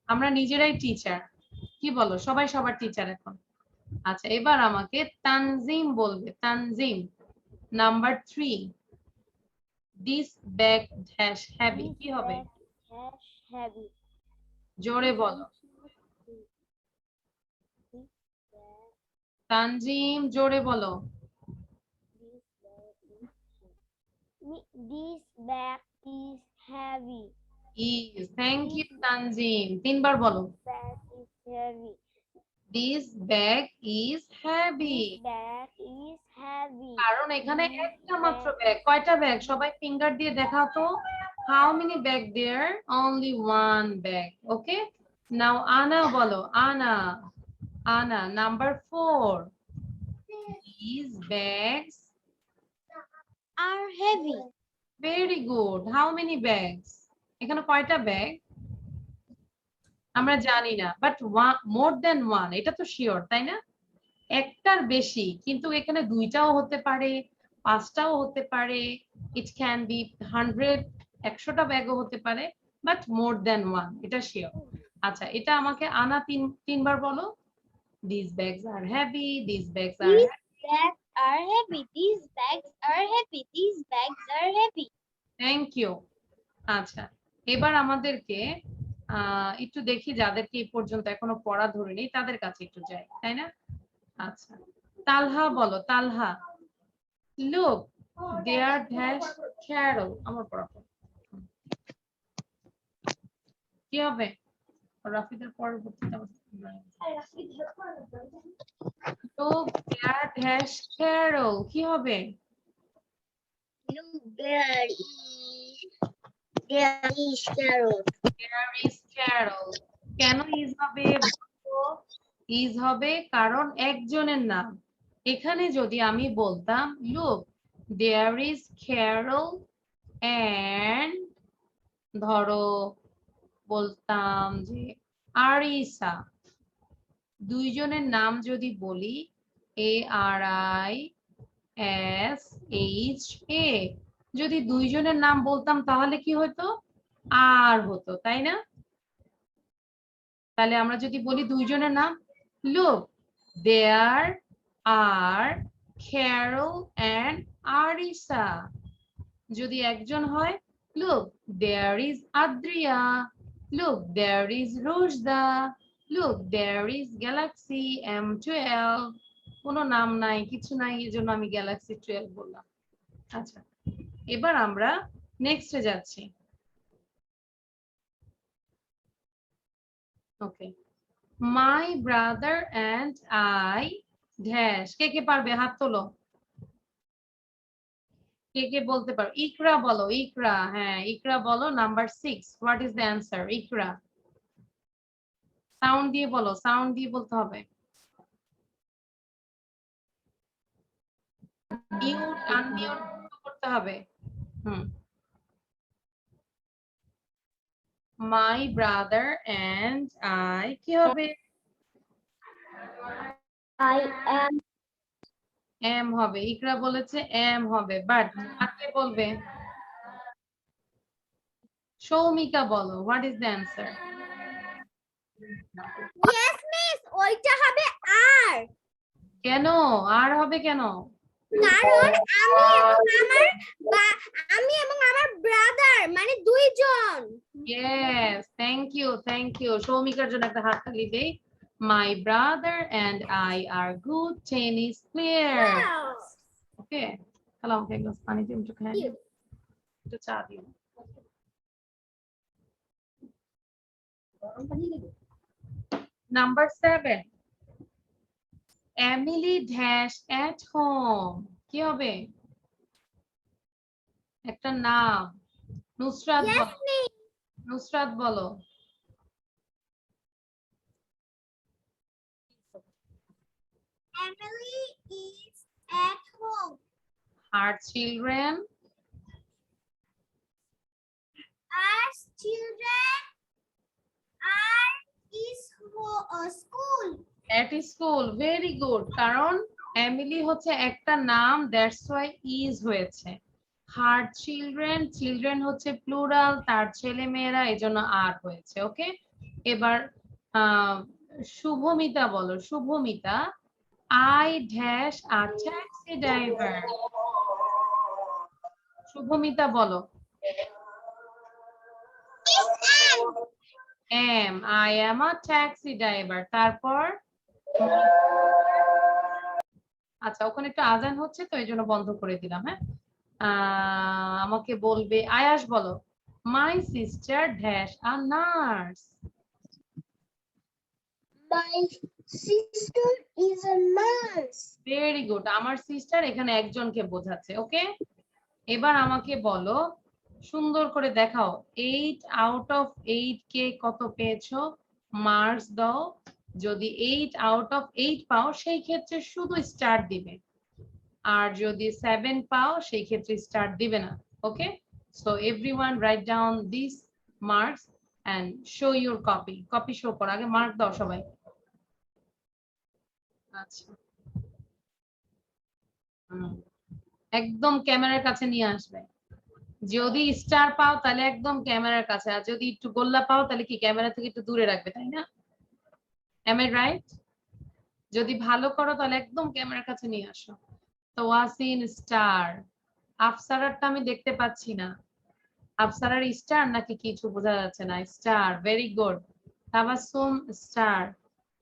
Speaker 1: আমরা নিজেরাই টিচার, কি বলো? সবাই সবার টিচার এখন। আচ্ছা, এবার আমাকে তানজিম বলবে। Tanjim, number 3, this bag has heavy, কি হবে?
Speaker 2: Heavy.
Speaker 1: জোরে বলো। তানজিম, জোরে বলো।
Speaker 2: This bag is heavy.
Speaker 1: Is, thank you Tanjim. 3 বার বলো।
Speaker 2: Bag is heavy.
Speaker 1: This bag is heavy.
Speaker 2: This bag is heavy.
Speaker 1: কারণ এখানে একটা মাত্র ব্যাগ। কয়টা ব্যাগ? সবাই ফিঙ্গার দিয়ে দেখাও তো। How many bag there? Only one bag. Okay, now Ana বলো। Ana, Ana, number 4, these bags
Speaker 2: Are heavy.
Speaker 1: very good. How many bags? এখানে কয়টা ব্যাগ? আমরা জানি না, বাট মোর দেন ওয়ান এটা তো শিওর, তাই না? একটার বেশি, কিন্তু এখানে 2টাও হতে পারে, 5টাও হতে পারে, ইট ক্যান বি 100, 100টা ব্যাগও হতে পারে, বাট মোর দেন ওয়ান এটা শিওর। আচ্ছা, এটা আমাকে আনা 3 বার বলো। These bags are heavy, these bags are
Speaker 2: Bags are heavy. These bags are heavy. These bags are heavy.
Speaker 1: Thank you. আচ্ছা, এবার আমাদেরকে একটু দেখি যাদেরকে এই পর্যন্ত এখনো পড়া ধরেনি তাদের কাছে একটু যাই, তাই না? আচ্ছা, তালহা বলো। তালহা, look, there dash Carol, আমার পড়া কি হবে? রাফিদের পরবর্তীতে look, there dash Carol, কি হবে?
Speaker 2: Look, there is Carol.
Speaker 1: There is Carol, কেন ইজ হবে? ইজ হবে কারণ একজনের নাম। এখানে যদি আমি বলতাম look, there is Carol and ধরো বলতাম যে আরিসা, দুইজনের নাম যদি বলি ARISHA, যদি দুইজনের নাম বলতাম তাহলে কি হতো? আর হতো, তাই না? তাহলে আমরা যদি বলি দুইজনের নাম, look, there are Carol and Arisa, যদি একজন হয় look, there is Adria, look, there is Rojda, look, there is Galaxy M12, কোনো নাম নাই, কিছু নাই, এজন্য আমি Galaxy 12 বললাম। আচ্ছা, এবার আমরা নেক্সটে যাচ্ছি। ওকে, my brother and I dash, কে কে পারবে? হাত তোলো। কে কে বলতে পারো? ইকরা বলো। ইকরা, হ্যাঁ ইকরা বলো। Number 6, what is the answer? Iqra, sound দিয়ে বলো, সাউন্ড দিয়ে বলতে হবে। মিউট আনমিউট করতে হবে। মাই ব্রাদার এন্ড আই, কি হবে?
Speaker 2: I am.
Speaker 1: এম হবে। ইকরা বলেছে এম হবে, বাট কাকে বলবে? সৌমিকা বলো, what is the answer?
Speaker 2: Yes, miss. ওইটা হবে আর।
Speaker 1: কেন আর হবে কেন?
Speaker 2: কারণ আমি এবং আমার ব্রাদার মানে দুইজন।
Speaker 1: Yes, thank you, thank you. সৌমিকার জন্য একটা হাততালি দেই। My brother and I are good tennis players. Okay, খালা আমাকে এক গ্লাস পানি দিন, একটু খাই, একটু চা দিন। Number 7, Emily dash at home, কি হবে? একটা নাম। নুসরাত বলো। নুসরাত বলো।
Speaker 2: Emily is at home.
Speaker 1: Her children
Speaker 2: Our children are school.
Speaker 1: at school. Very good. কারণ এমিলি হচ্ছে একটা নাম, দ্যাটস ওয়াই ইজ হয়েছে। হার চিলড্রেন, চিলড্রেন হচ্ছে প্লুরাল, তার ছেলে মেয়েরা, এজন্য আর হয়েছে। ওকে, এবার শুভমিতা বলো। Shubhamita, I dash a taxi driver. Shubhamita বলো। I am a taxi driver। তারপর আচ্ছা, ওখানে একটু আজান হচ্ছে তো এই জন্য বন্ধ করে দিলাম। হ্যাঁ, আমাকে বলবে। আয়াস বলো। My sister dash a nurse.
Speaker 2: My sister is a nurse.
Speaker 1: Very good. আমার সিস্টার এখানে একজনকে বোঝাচ্ছে। ওকে, এবার আমাকে বলো, সুন্দর করে দেখাও 8 আউট অফ 8 কে কত পেয়েছো, মার্কস দাও। যদি 8 আউট অফ 8 পাও সেই ক্ষেত্রে শুধু স্টার দিবে, আর যদি 7 পাও সেই ক্ষেত্রে স্টার দিবে না। Okay, so everyone write down this marks and show your copy. Copy show করো, আগে মার্ক দাও সবাই। আচ্ছা, একদম ক্যামেরার কাছে নিয়ে আসবে। যদি স্টার পাও তাহলে একদম ক্যামেরার কাছে, আর যদি একটু গোল্লা পাও তাহলে কি ক্যামেরা থেকে একটু দূরে রাখবে, তাই না? Am I right? যদি ভালো করো তাহলে একদম ক্যামেরার কাছে নিয়ে আসো। তো ওয়াসিন স্টার, আফসারারটা আমি দেখতে পাচ্ছি না। আফসারার স্টার নাকি কিছু বোঝা যাচ্ছে না। Star, very good. Tabassum star,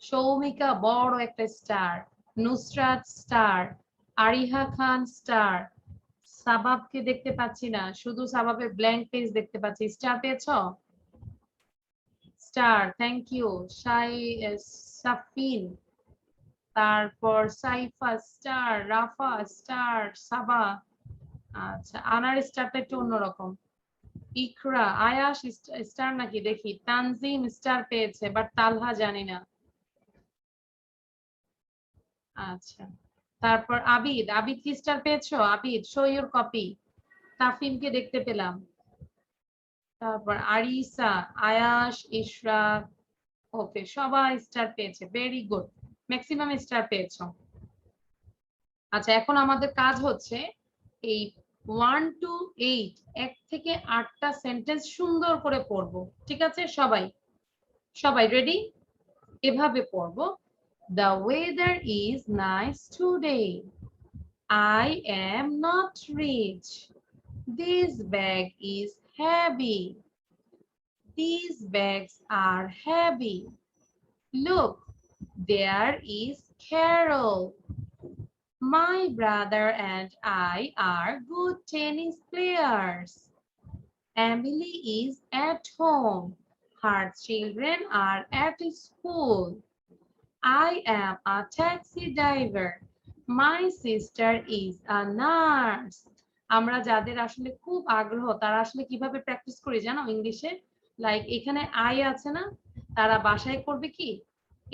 Speaker 1: Soumika বড় একটা star, Nusrat star, Ariha Khan star, সাবাবকে দেখতে পাচ্ছি না, শুধু সাবাবের ব্ল্যাঙ্ক পেজ দেখতে পাচ্ছি। স্টার পেয়েছো? Star, thank you. সাফিন, তারপর সাইফা স্টার, রাফা স্টার, সাবা। আচ্ছা, আনার স্টারটা একটু অন্যরকম। ইকরা, আয়াস স্টার নাকি দেখি। তানজিম স্টার পেয়েছে, বাট তালহা জানি না। আচ্ছা, তারপর আবিদ, আবিদ কি স্টার পেয়েছো? Abid, show your copy. তাফিমকে দেখতে পেলাম। তারপর আরিসা, আয়াস, ইশরাক, ওকে, সবাই স্টার পেয়েছে। ভেরি গুড, ম্যাক্সিমাম স্টার পেয়েছো। আচ্ছা, এখন আমাদের কাজ হচ্ছে এই 1 to 8, 1 থেকে 8টা সেন্টেন্স সুন্দর করে পড়বো। ঠিক আছে? সবাই সবাই রেডি? এভাবে পড়বো। The weather is nice today. I am not rich. This bag is heavy. These bags are heavy. Look, there is Carol. My brother and I are good tennis players. Emily is at home. Her children are at school. I am a taxi driver. My sister is a nurse. আমরা যাদের আসলে খুব আগ্রহ তারা আসলে কিভাবে প্র্যাকটিস করি জানো ইংলিশে? লাইক এখানে আই আছে না, তারা বাসায় করবে কি,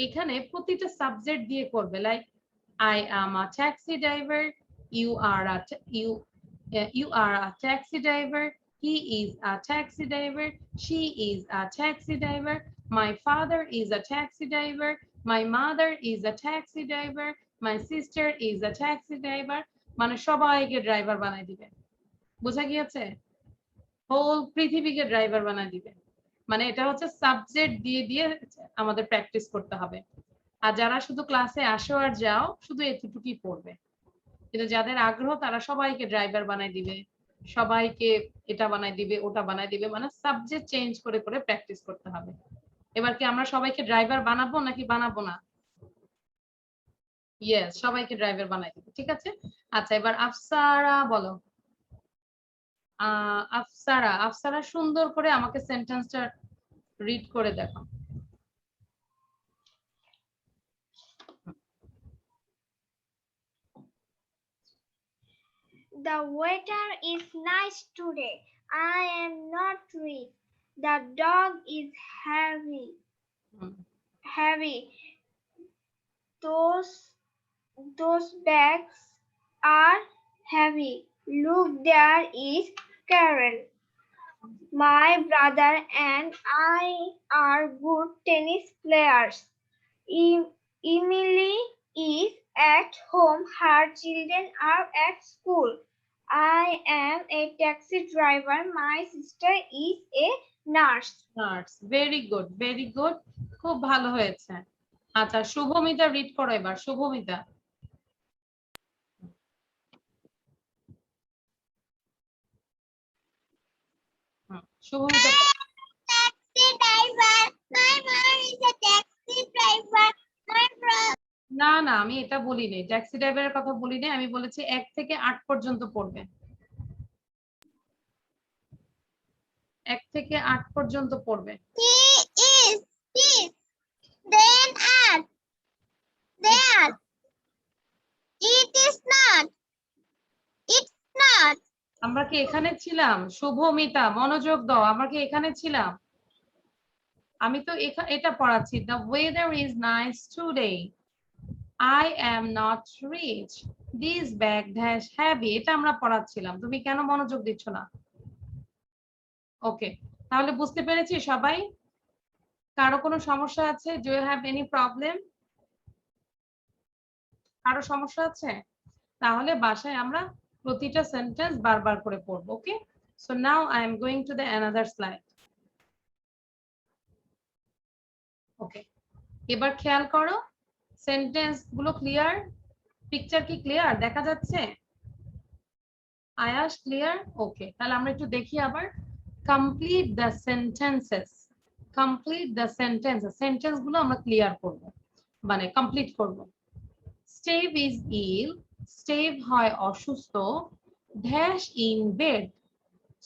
Speaker 1: এখানে প্রতিটা সাবজেক্ট দিয়ে করবে। Like I am a taxi driver. You are a taxi driver. He is a taxi driver. She is a taxi driver. My father is a taxi driver. My mother is a taxi driver. My sister is a taxi driver. মানে সবাইকে ড্রাইভার বানাই দিবে। বোঝা গিয়েছে? হোল পৃথিবীকে ড্রাইভার বানাই দিবে। মানে এটা হচ্ছে সাবজেক্ট দিয়ে দিয়ে আমাদের প্র্যাকটিস করতে হবে। আর যারা শুধু ক্লাসে আসো আর যাও শুধু এতটুকুই পড়বে, কিন্তু যাদের আগ্রহ তারা সবাইকে ড্রাইভার বানাই দিবে, সবাইকে এটা বানাই দিবে, ওটা বানাই দিবে। মানে সাবজেক্ট চেঞ্জ করে করে প্র্যাকটিস করতে হবে। এবার কি আমরা সবাইকে ড্রাইভার বানাবো নাকি বানাবো না? ইয়েস, সবাইকে ড্রাইভার বানাই দিবে। ঠিক আছে? আচ্ছা, এবার আফসারা বলো। আফসারা, আফসারা সুন্দর করে আমাকে সেন্টেন্সটা রিড করে দেখো।
Speaker 2: The weather is nice today. I am not rich. The dog is heavy.
Speaker 1: Hmm,
Speaker 2: Heavy. Those bags are heavy. Look, there is Carol. My brother and I are good tennis players. Emily is at home. Her children are at school. I am a taxi driver. My sister is a nurse.
Speaker 1: Nurse. Very good, very good, খুব ভালো হয়েছে। আচ্ছা, শুভমিতা রিড করো এবার। Shubhamita. Shubhamita.
Speaker 2: Taxi driver. My mom is a taxi driver. My brother.
Speaker 1: না না, আমি এটা বলিনি, ট্যাক্সি ড্রাইভারের কথা বলিনি, আমি বলেছি 1 থেকে 8 পর্যন্ত পড়বে। 1 থেকে 8 পর্যন্ত পড়বে।
Speaker 2: He is. This. Then at. There. It is not. It's not.
Speaker 1: আমরা কি এখানে ছিলাম? শুভমিতা মনোযোগ দাও, আমরা কি এখানে ছিলাম? আমি তো এটা পড়াচ্ছি, the weather is nice today. I am not rich. This bag dash heavy. এটা আমরা পড়াচ্ছিলাম, তুমি কেন মনোযোগ দিচ্ছ না? ওকে, তাহলে বুঝতে পেরেছি সবাই? কারো কোনো সমস্যা আছে? Do you have any problem? কারো সমস্যা আছে? তাহলে বাসায় আমরা প্রতিটা সেন্টেন্স বারবার করে পড়বো। Okay, so now I am going to the another slide. Okay, এবার খেয়াল করো, সেন্টেন্স গুলো ক্লিয়ার? পিকচার কি ক্লিয়ার দেখা যাচ্ছে? আয়াশ ক্লিয়ার? ওকে, তাহলে আমরা একটু দেখি আবার। Complete the sentences. Complete the sentences, sentence গুলো আমরা ক্লিয়ার করব, মানে কমপ্লিট করব। স্টেভ ইজ ইল। স্টেভ হয় অসুস্থ। Dash in bed.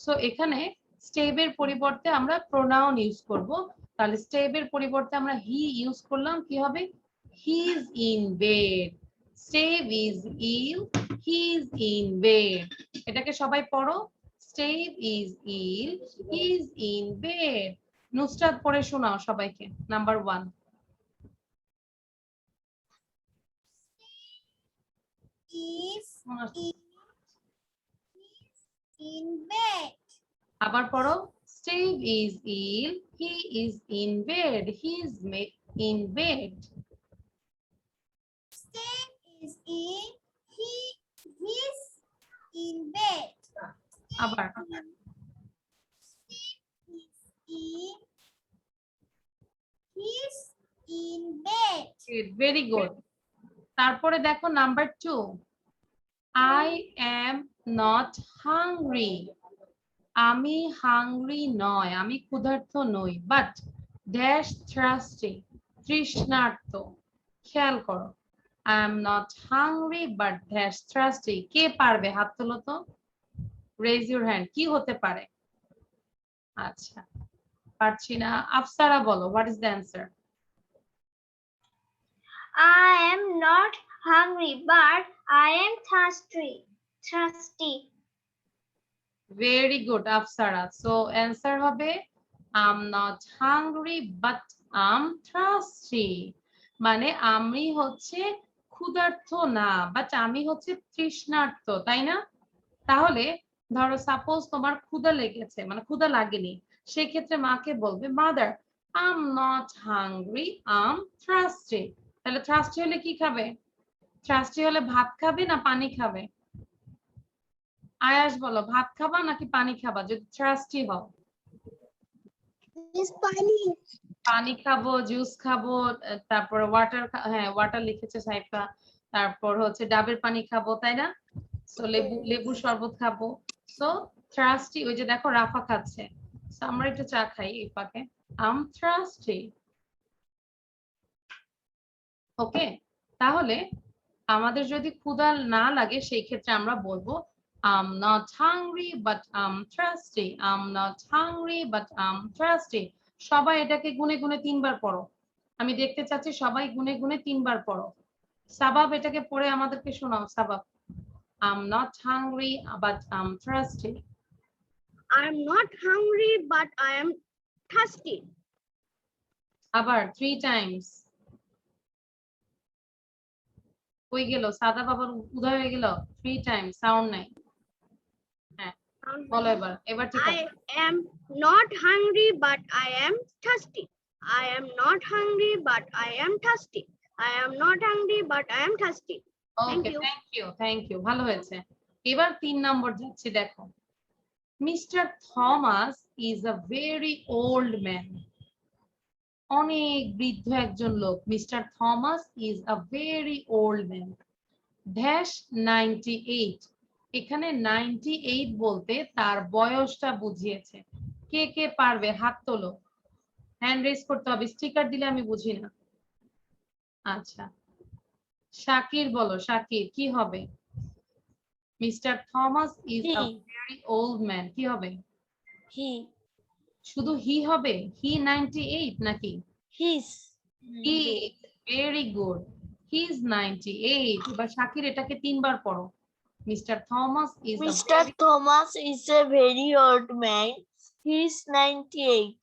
Speaker 1: সো এখানে স্টেভের পরিবর্তে আমরা প্রোনাউন ইউজ করব। তাহলে স্টেভের পরিবর্তে আমরা হি ইউজ করলাম, কি হবে? He is in bed. Steve is ill, he is in bed. এটাকে সবাই পড়ো। Steve is ill, he is in bed. Nusrat পড়ে শোনাও সবাইকে। নাম্বার 1।
Speaker 2: Is in bed.
Speaker 1: আবার পড়ো। Steve is ill, he is in bed. He is in bed.
Speaker 2: Steve is in. He's in bed.
Speaker 1: আবার
Speaker 2: Steve is in. He's in bed.
Speaker 1: Very good. তারপরে দেখো number 2। I am not hungry. আমি হাংরি নয়, আমি ক্ষুধার্ত নই, বাট ড্যাশ thirsty, তৃষ্ণার্ত। খেয়াল করো, I am not hungry but dash thirsty। কে পারবে? হাত তোলো তো, রেজ ইউর হ্যান্ড। কি হতে পারে? আচ্ছা, পারছি না। আফসারা বলো, what is the answer?
Speaker 2: I am not hungry, but I am thirsty. Thirsty.
Speaker 1: Very good Afsara. So answer হবে I'm not hungry but I'm thirsty। মানে আমি হচ্ছে ক্ষুধার্ত না, বাট আমি হচ্ছে তৃষ্ণার্ত, তাই না? তাহলে ধরো সাপোজ তোমার ক্ষুধা লেগেছে, মানে ক্ষুধা লাগেনি, সেই ক্ষেত্রে মাকে বলবে mother I'm not hungry, I'm thirsty। তাহলে thirsty হলে কি খাবে? thirsty হলে ভাত খাবে না পানি খাবে? আয়াস বলো, ভাত খাবা নাকি পানি খাবা যদি thirsty হও? পানি খাবো, জুস খাবো, তারপর ওয়াটার, হ্যাঁ ওয়াটার লিখেছে সাইফা, তারপর হচ্ছে ডাবের পানি খাবো, তাই না? সো লেবুর শরবত খাবো। সো thirsty, ওই যে দেখো রাফা খাচ্ছে, সো আমরা একটু চা খাই এই ফাঁকে। I'm thirsty। ওকে, তাহলে আমাদের যদি ক্ষুধা না লাগে সেই ক্ষেত্রে আমরা বলবো I'm not hungry but I'm thirsty। I'm not hungry but I'm thirsty। সবাই এটাকে গুনে গুনে 3 বার পড়ো। আমি দেখতে চাচ্ছি সবাই গুনে গুনে 3 বার পড়ো। সাবাব এটাকে পড়ে আমাদেরকে শোনাও। Sabab, I'm not hungry but I'm thirsty।
Speaker 2: I'm not hungry, but I am thirsty.
Speaker 1: আবার 3 টাইমস। কই গেল সাদা বাবার উদয় হয়ে গেল 3 টাইমস সাউন্ড নাই। হ্যাঁ বলো এবার ঠিক আছে।
Speaker 2: I am not hungry, but I am thirsty. I am not hungry, but I am thirsty. I am not hungry, but I am thirsty. Thank
Speaker 1: okay
Speaker 2: you.
Speaker 1: Thank you ভালো হয়েছে। এবার 3 নম্বর যাচ্ছি দেখো। Mister Thomas is a very old man. অনেক বৃদ্ধ একজন লোক। Mister Thomas is a very old man. Dash 98। এখানে 98 বলতে তার বয়সটা বুঝিয়েছে। কে কে পারবে হাত তোলো। হ্যান্ড রেজ করতে হবে, স্টিকার দিলে আমি বুঝি না। আচ্ছা শাকির বলো, শাকির কি হবে? Mister Thomas is a very old man, কি হবে?
Speaker 3: He.
Speaker 1: শুধু হি হবে? হি 98 নাকি?
Speaker 3: His.
Speaker 1: He, very good. He is 98। এবার শাকির এটাকে 3 বার পড়ো। Mister Thomas is a
Speaker 3: Mr. Thomas is a very old man. He is 98.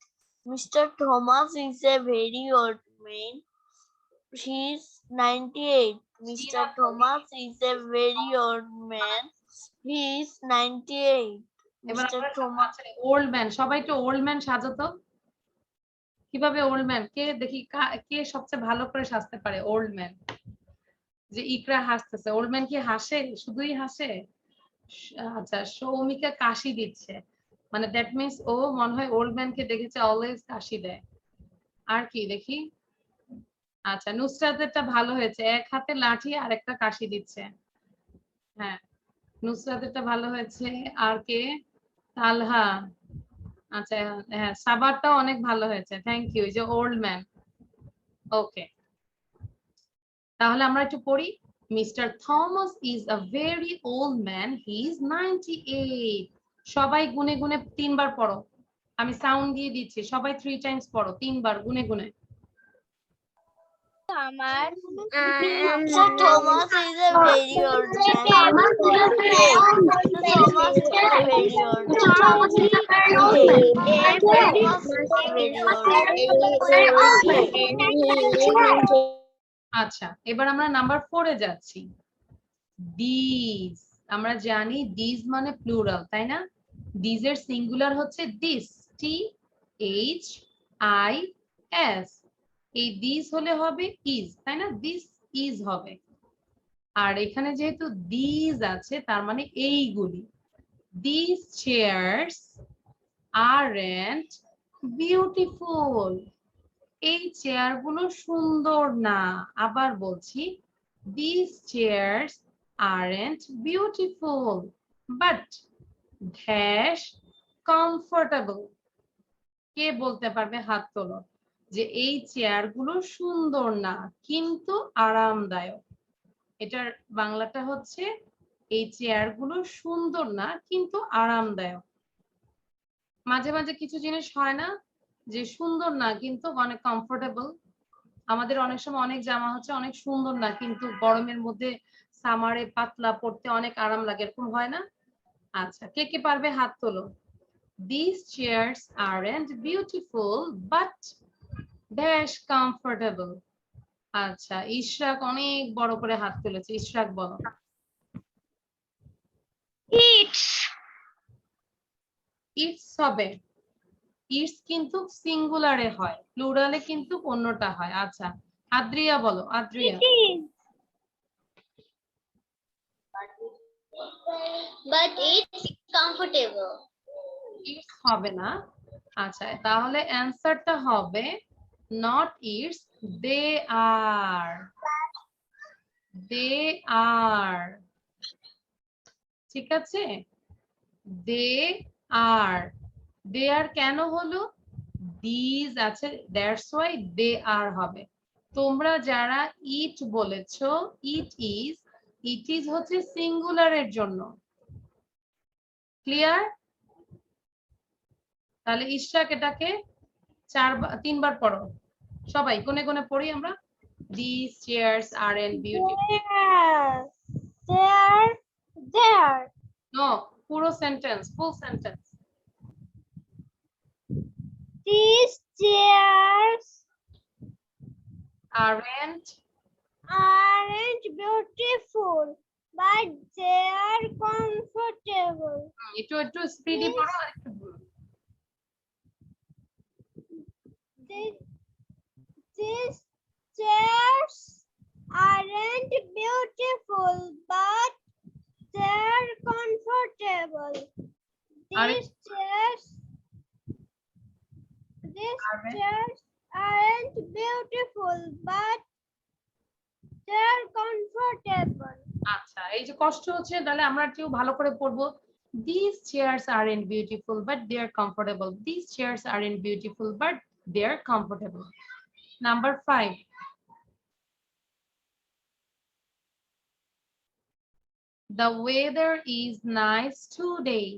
Speaker 3: Mr. Thomas is a very old man. He is 98. Mr. Thomas is a very old man. He is 98.
Speaker 1: এবার
Speaker 3: Mr.
Speaker 1: আমরা
Speaker 3: Thomas.
Speaker 1: ওল্ড ম্যান, সবাই একটু ওল্ড ম্যান সাজাতো। কিভাবে ওল্ড ম্যান? কে দেখি কে সবচেয়ে ভালো করে সাজতে পারে ওল্ড ম্যান? যে ইকরা হাসতেছে, ওল্ড ম্যান কি হাসে? শুধুই হাসে? আচ্ছা সৌমিকা কাশি দিচ্ছে, মানে দ্যাট মিন্স ও মনে হয় ওল্ড ম্যান কে দেখেছে অলওয়েজ কাশি দেয়। আর কি দেখি? আচ্ছা নুসরাতেরটা ভালো হয়েছে, এক হাতে লাঠি আর একটা কাশি দিচ্ছে। হ্যাঁ নুসরাতেরটা ভালো হয়েছে। আর কে? তালহা। আচ্ছা হ্যাঁ সাবারটাও অনেক ভালো হয়েছে, থ্যাংক ইউ। যে ওল্ড ম্যান, ওকে তাহলে আমরা একটু পড়ি। Mister Thomas is a very old man, he is 98। সবাই গুনে গুনে 3 বার পড়ো, আমি সাউন্ড দিয়ে দিচ্ছি, সবাই 3 টাইমস পড়ো, 3 বার গুনে গুনে।
Speaker 3: Mr. Thomas is a very old man. Mr. Thomas is a very old man. Thomas is a very old.
Speaker 1: আচ্ছা এবার আমরা নাম্বার 4 এ যাচ্ছি। দিস, আমরা জানি দিস মানে প্লুরাল, তাই না? দিস এর সিঙ্গুলার হচ্ছে this, T H I S. এই দিস হলে হবে ইজ, তাই না? দিস ইজ হবে। আর এখানে যেহেতু দিস আছে তার মানে এইগুলি। This chairs aren't beautiful. এই চেয়ারগুলো সুন্দর না। আবার বলছি, these chairs aren't beautiful but dash comfortable। কে বলতে পারবে হাত তোলো যে এই চেয়ারগুলো সুন্দর না কিন্তু আরামদায়ক? এটার বাংলাটা হচ্ছে এই চেয়ারগুলো সুন্দর না কিন্তু আরামদায়ক। মাঝে মাঝে কিছু জিনিস হয় না যে সুন্দর না কিন্তু অনেক কমফোর্টেবল? আমাদের অনেক সময় অনেক জামা হচ্ছে অনেক সুন্দর না কিন্তু গরমের মধ্যে সামারে পাতলা পড়তে অনেক আরাম লাগে, এরকম হয় না? আচ্ছা কে কে পারবে হাত তোলো। These chairs aren't beautiful but dash comfortable। আচ্ছা ইশরাক অনেক বড় করে হাত তুলেছে, ইশরাক বলো।
Speaker 2: It's.
Speaker 1: ইটস হবে, ইটস কিন্তু সিঙ্গুলারে হয়, প্লুরালে কিন্তু অন্যটা হয়। আচ্ছা আদ্রিয়া বলো, আদ্রিয়া।
Speaker 2: But it's comfortable.
Speaker 1: ইটস হবে না। আচ্ছা তাহলে অ্যানসারটা হবে not it's, they R. They আর, ঠিক আছে? দে আর। দে আর কেন হলো? দিস আছে, দ্যাটস ওয়াই দে আর হবে। তোমরা যারা ইট বলেছো, ইট ইজ হচ্ছে সিঙ্গুলারের জন্য। ক্লিয়ার? তাহলে ইশরাক এটাকে 3 বার পড়ো, সবাই কোনে কোনে পড়ি আমরা। These chairs aren't beautiful.
Speaker 2: There.
Speaker 1: No, পুরো sentence, full sentence.
Speaker 2: These chairs
Speaker 1: aren't
Speaker 2: beautiful, but they are comfortable.
Speaker 1: একটু স্পিডি পড়ো আর একটু
Speaker 2: These chairs aren't beautiful, but they're comfortable.
Speaker 1: Aren't-
Speaker 2: These
Speaker 1: Aren't-
Speaker 2: chairs aren't beautiful, but they're comfortable.
Speaker 1: আচ্ছা এই যে কষ্ট হচ্ছে তাহলে আমরা একটু ভালো করে পড়বো these chairs aren't beautiful but they are comfortable these chairs aren't beautiful but they are comfortable number 5 the weather is nice today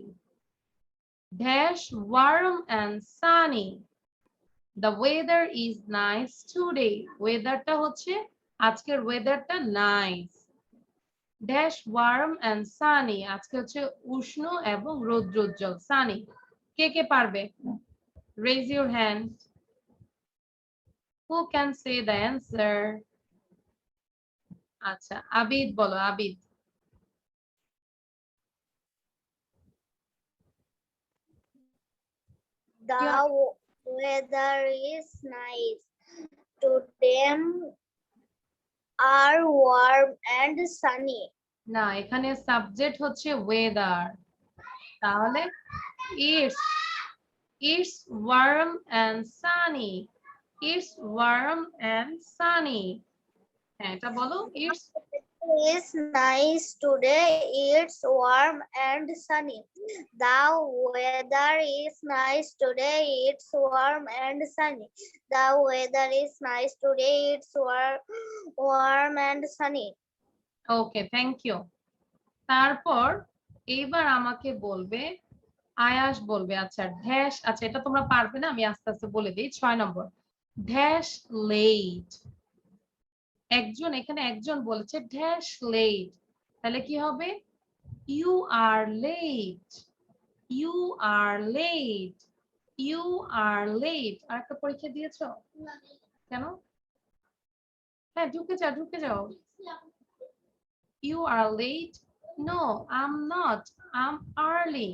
Speaker 1: dash warm and sunny the weather is nice today weatherটা হচ্ছে আজকের ওয়েদারটা nice dash warm and sunny আজকে হচ্ছে উষ্ণ এবং রৌদ্রোজ্জ্বল sunny কে কে পারবে raise your hand who can say the answer আচ্ছা আবিদ বলো Abid
Speaker 2: The weather is nice. Today are warm and sunny.
Speaker 1: না এখানে সাবজেক্ট হচ্ছে ওয়েদার তাহলে it's warm and sunny it's warm and sunny হ্যাঁ এটা বলো it's
Speaker 2: It's nice today. It's warm and sunny. The weather is nice today. It's warm and sunny. The weather is nice today. It's warm and sunny.
Speaker 1: Okay thank you তারপর এইবার আমাকে বলবে আয়াস বলবে আচ্ছা ড্যাশ আচ্ছা এটা তোমরা পারবে না আমি আস্তে আস্তে বলে দিই 6 নম্বর ড্যাশ লেট একজন এখানে একজন বলেছে ড্যাশ লেট তাহলে কি হবে you are late you are late you are late আর একটা পরীক্ষা দিয়েছো কেন হ্যাঁ ঢুকে যাও you are late no I'm not I'm early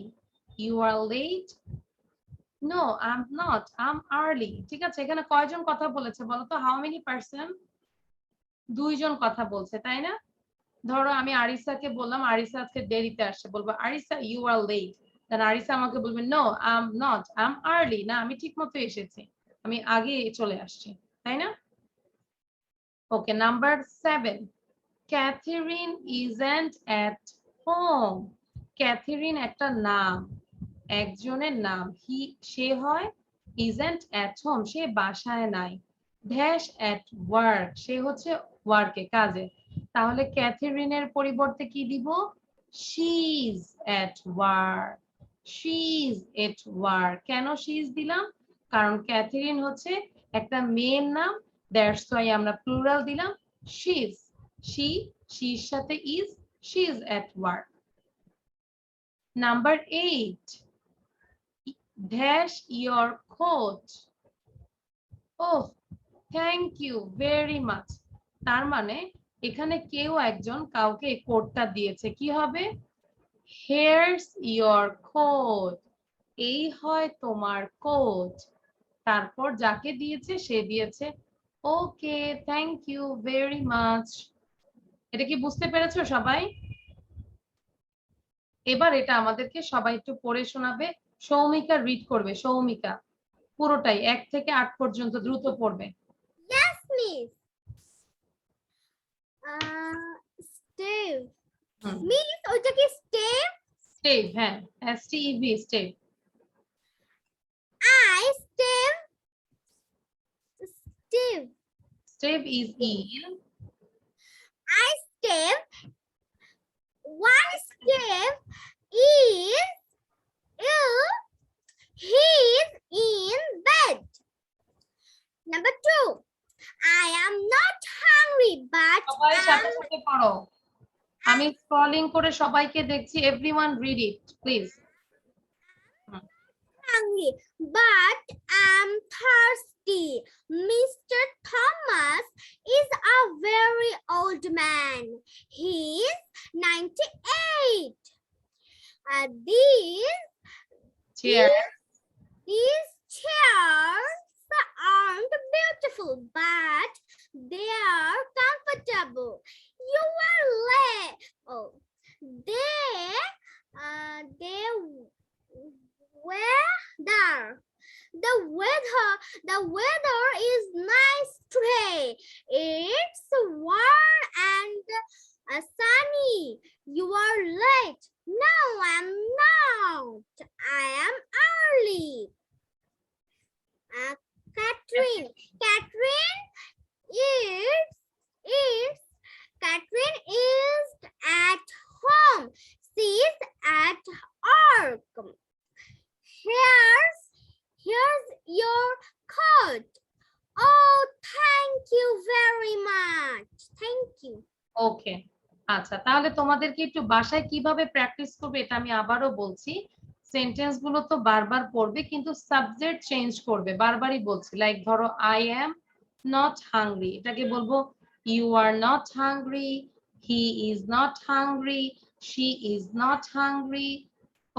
Speaker 1: you are late no I'm not I'm early ঠিক আছে এখানে কয়জন কথা বলেছে বলো তো how many person দুইজন কথা বলছে তাই না ধরো আমি আরিসাকে বললাম আরিসা আজকে দেরিতে আসছে বলবো Aricha you are late then Aricha আমাকে বলবে no I'm not I'm early না আমি ঠিকমতো এসেছি আমি আগে চলে আসছি তাই না okay number 7 Catherine isn't at home. Catherine একটা নাম একজনের নাম সে হয় isn't at home সে বাসায় নাই dash at work সে হচ্ছে ওয়ার্কে কাজে তাহলে ক্যাথেরিনের পরিবর্তে কি দিব she's at work she's at work কেন she's দিলাম কারণ ক্যাথেরিন হচ্ছে একটা মেয়ের নাম that's why আমরা প্লুরাল দিলাম she's she's সাথে is she is at work number 8 dash your coat oh thank you very much তার মানে এখানে কেউ একজন কাউকে এই কোটটা দিয়েছে কি হবে here's your coat এই হয় তোমার কোট তারপর যাকে দিয়েছে সে দিয়েছে okay thank you very much এটা কি বুঝতে পেরেছো সবাই এবার এটা আমাদেরকে সবাই একটু পড়ে শোনাবে সৌমিকা রিড করবে সৌমিকা পুরোটাই 1 থেকে 8 পর্যন্ত দ্রুত পড়বে
Speaker 2: Yes, miss. Steve. Miss, ওইটা কি Steve?
Speaker 1: স্টেভ হ্যাঁ STEV Steve
Speaker 2: Steve.
Speaker 1: Steve is ill
Speaker 2: Steve. One Steve is ill. He's in bed. Number 2. I am not hungry, but
Speaker 1: সবাই সাথে সাথে পড়ো আমি স্ক্রলিং করে সবাইকে দেখছি everyone read it please
Speaker 2: hungry, but I'm thirsty. Mr. Thomas is a very old man. He's 98.
Speaker 1: Cheers.
Speaker 2: These chairs aren't beautiful, but they are comfortable. You are late. Oh, the weather is nice today. It's warm and sunny. You are late. No, I'm not. I am early. Catherine is at home. She's at work. Here's your coat. Oh, thank you very much. Thank you.
Speaker 1: ওকে, আচ্ছা তাহলে তোমাদেরকে একটু বাসায় কিভাবে প্র্যাকটিস করবে এটা আমি আবারও বলছি। সেন্টেন্স গুলো তো বারবার পড়বে, কিন্তু সাবজেক্ট চেঞ্জ করবে। বারবারই বলছি, লাইক ধরো আই এম নট হাংরি, এটাকে বলবো you are not hungry, he is not hungry, she is not hungry.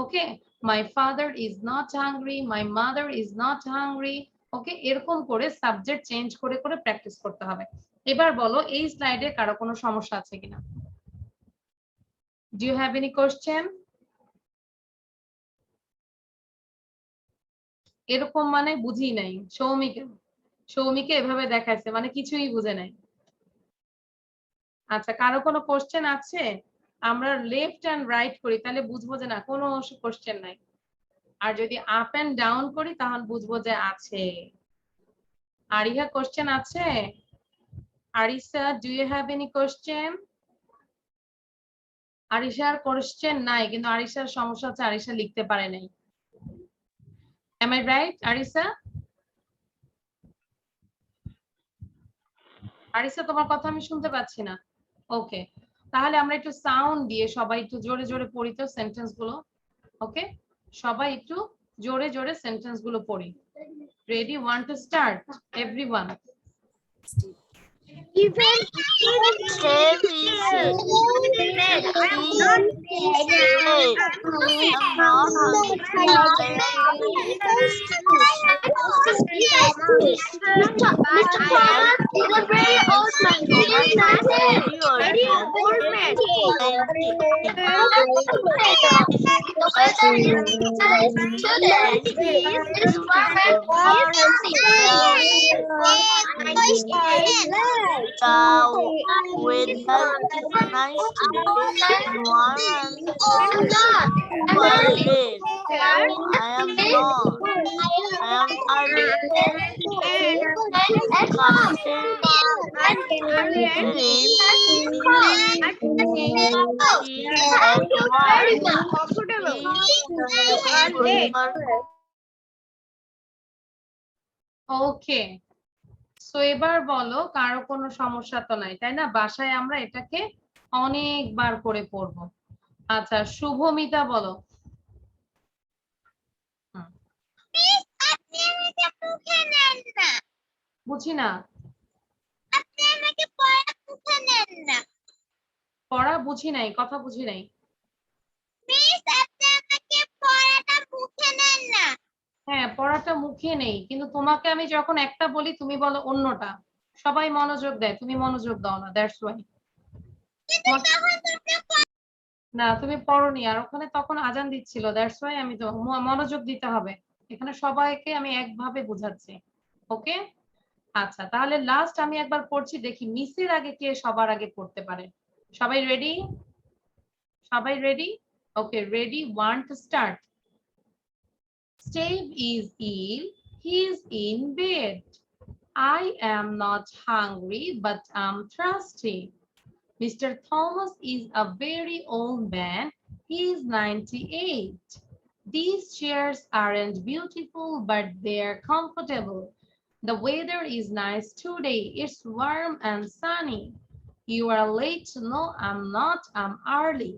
Speaker 1: Okay, my father is not hungry, my mother is not hungry. Okay, এরকম করে সাবজেক্ট চেঞ্জ করে করে প্র্যাকটিস করতে হবে। এবার বলো এই স্লাইডে কারো কোনো সমস্যা আছে কিনা? Do you have any question? এরকম মানে বুঝি নাই। সৌমিকে এভাবে দেখাইছে মানে কিছুই বুঝে নাই। আচ্ছা, কারো কোনো কোশ্চেন আছে? আমরা লেফট এন্ড রাইট করি তাহলে বুঝবো যে না কোনো কোশ্চেন নাই, আর যদি আপ এন্ড ডাউন করি তাহলে বুঝবো যে আছে। আরিহা কোশ্চেন আছে? Arisa, do you have any question? আরিশার কোশ্চেন নাই, কিন্তু আরিশার সমস্যা হচ্ছে আরিশা লিখতে পারে নাই। Am I right, Arisha? Arisha, তোমার কথা আমি শুনতে পাচ্ছি না। ওকে, তাহলে আমরা একটু সাউন্ড দিয়ে সবাই একটু জোরে জোরে পড়ি তো সেন্টেন্স গুলো। ওকে, সবাই একটু জোরে জোরে সেন্টেন্স গুলো পড়ি। Ready, 1 to start, everyone.
Speaker 2: Even
Speaker 3: Save is
Speaker 2: I'm not
Speaker 3: The weather is nice today. Warm and you are late. I am not. I am early.
Speaker 1: Okay, so এবার বলো কারো কোনো সমস্যা তো নাই, তাই না? বাসায় আমরা এটাকে অনেকবার করে পড়বো। আচ্ছা, শুভমিতা বলো। বুঝি না, পড়া বুঝি নাই, কথা বুঝি নাই। হ্যাঁ, পড়াটা মুখে নেই, কিন্তু তোমাকে আমি যখন একটা বলি তুমি বলো অন্যটা। সবাই মনোযোগ দেয়, তুমি মনোযোগ দাও না, দ্যাটস ওয়াই। না, তুমি পড়োনি, আর ওখানে তখন আজান দিচ্ছিল, দ্যাটস ওয়াই আমি তো মনোযোগ দিতে হবে। এখানে সবাইকে আমি একভাবে বুঝাচ্ছি। ওকে, আচ্ছা তাহলে লাস্ট আমি একবার পড়ছি, দেখি মিসের আগে কে সবার আগে পড়তে পারে। সবাই রেডি? সবাই ready? Okay, ready, 1 to start. Steve is ill, he is in bed. I am not hungry, but I'm thirsty. Mr. Thomas is a very old man. He is 98. These chairs aren't beautiful, but they're comfortable. The weather is nice today. It's warm and sunny. You are late. No, I'm not. I'm early.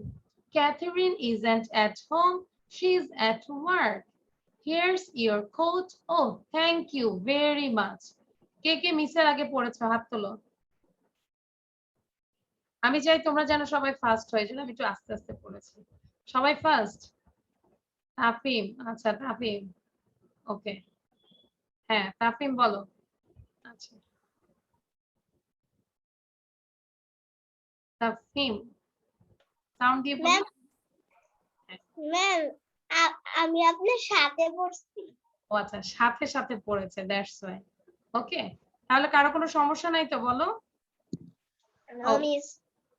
Speaker 1: Catherine isn't at home. She's at work. Here's your coat. Oh, thank you very much. কে কে মিসের আগে পড়েছো হাত তোলো। আমি চাই তোমরা যেন সবাই ফার্স্ট হয়ে যাও, আমি একটু আস্তে আস্তে পড়েছি। সবাই ফার্স্ট? তাফিম, আচ্ছা তাফিম, ওকে। হ্যাঁ তাফিম বলো। আচ্ছা তাফিম সাউন্ড দিয়ে বলো।
Speaker 2: ম্যাম আমি আপনার সাথে পড়ছি।
Speaker 1: ও আচ্ছা, সাথে সাথে পড়েছে, দ্যাটস ওয়াই। ওকে, তাহলে কারো কোনো সমস্যা নাই তো বলো।
Speaker 2: No miss.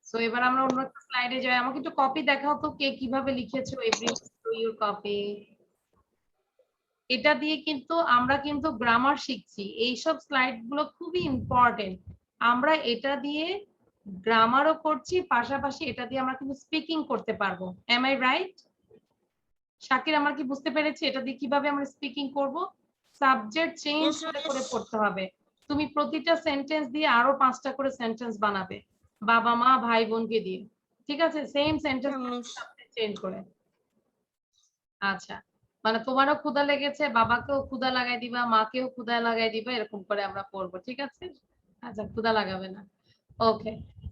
Speaker 1: সো এবার আমরা অন্য একটা স্লাইডে যাই। আমাকে একটু কপি দেখাও তো, কে কিভাবে লিখেছো। Every your copy. এটা দিয়ে কিন্তু আমরা কিন্তু গ্রামার শিখছি। এইসব স্লাইড গুলো খুবই ইম্পর্টেন্ট। আমরা এটা দিয়ে গ্রামারও করছি, পাশাপাশি এটা দিয়ে আমরা কিন্তু স্পিকিং করতে পারবো। M I right? শাকির, আমার কি বুঝতে পেরেছি এটা দিয়ে কিভাবে আমরা স্পিকিং করব? সাবজেক্ট চেঞ্জ
Speaker 3: Yes,
Speaker 1: করে
Speaker 3: miss.
Speaker 1: করে পড়তে হবে। তুমি প্রতিটা সেন্টেন্স দিয়ে আরো 5টা করে সেন্টেন্স বানাবে, বাবা মা ভাই বোনকে দিয়ে। ঠিক আছে, সেম সেন্টেন্স
Speaker 3: মিস।
Speaker 1: চেঞ্জ করে। আচ্ছা, মানে তোমারও ক্ষুধা লেগেছে, বাবাকেও ক্ষুধা লাগাই দিবা, মাকেও ক্ষুধা লাগাই দিবা, এরকম করে আমরা পড়বো। ঠিক আছে? আচ্ছা, ক্ষুধা লাগাবে না। ওকে,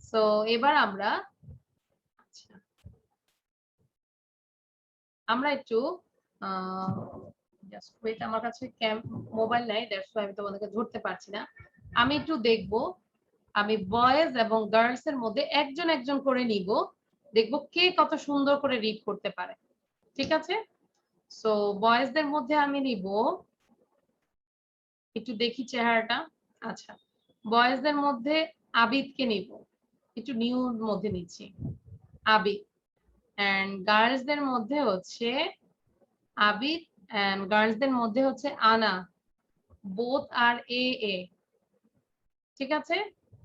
Speaker 1: সো এবার আমরা আচ্ছা আমরা একটু জাস্ট ওয়েট, আমার কাছে মোবাইল নাই, দ্যাটস ওয়াই আমি তোমাদেরকে ধরতে পারছি না। আমি একটু দেখবো, আমি বয়েজ এবং গার্লস এর মধ্যে একজন একজন করে নিব, দেখবো কে কত সুন্দর করে রিড করতে পারে। ঠিক আছে? সো বয়েজদের মধ্যে আমি নিব, একটু দেখি চেহারাটা। আচ্ছা, বয়েজদের মধ্যে আবিদকে নিব, একটু নিউর মধ্যে নিচ্ছি আবিদ। এন্ড গার্লসদের মধ্যে হচ্ছে আবিদ, এন্ড গার্লসদের মধ্যে হচ্ছে আনা। বোথ আর এ। ঠিক আছে?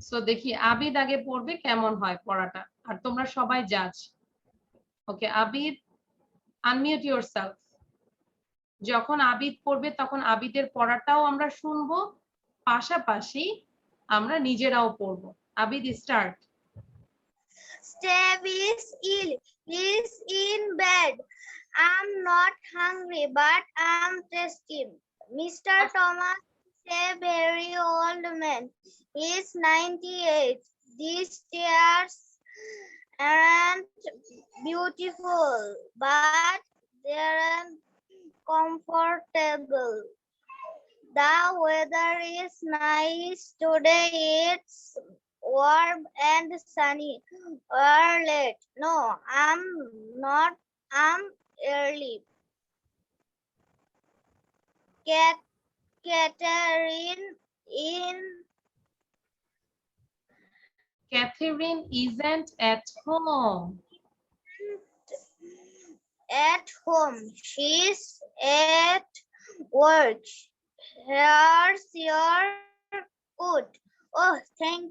Speaker 1: সো দেখি আবিদ আগে পড়বে, কেমন হয় পড়াটা, আর তোমরা সবাই জাজ। ওকে আবিদ, আনমিউট ইয়োরসেলফ। যখন আবিদ পড়বে তখন আবিদের পড়াটাও আমরা শুনবো, পাশাপাশি আমরা নিজেরাও পড়বো। Abid start.
Speaker 2: Steve is ill. He's in bed. I'm not hungry, but I'm thirsty. Mr. Thomas is a very old man. He's 98. These chairs aren't beautiful, but they're comfortable. The weather is nice today. It's warm and sunny. We're late. No, I'm not. I'm early.
Speaker 1: Catherine isn't at home.
Speaker 2: At home. She's at work. Here's your coat. Oh, thank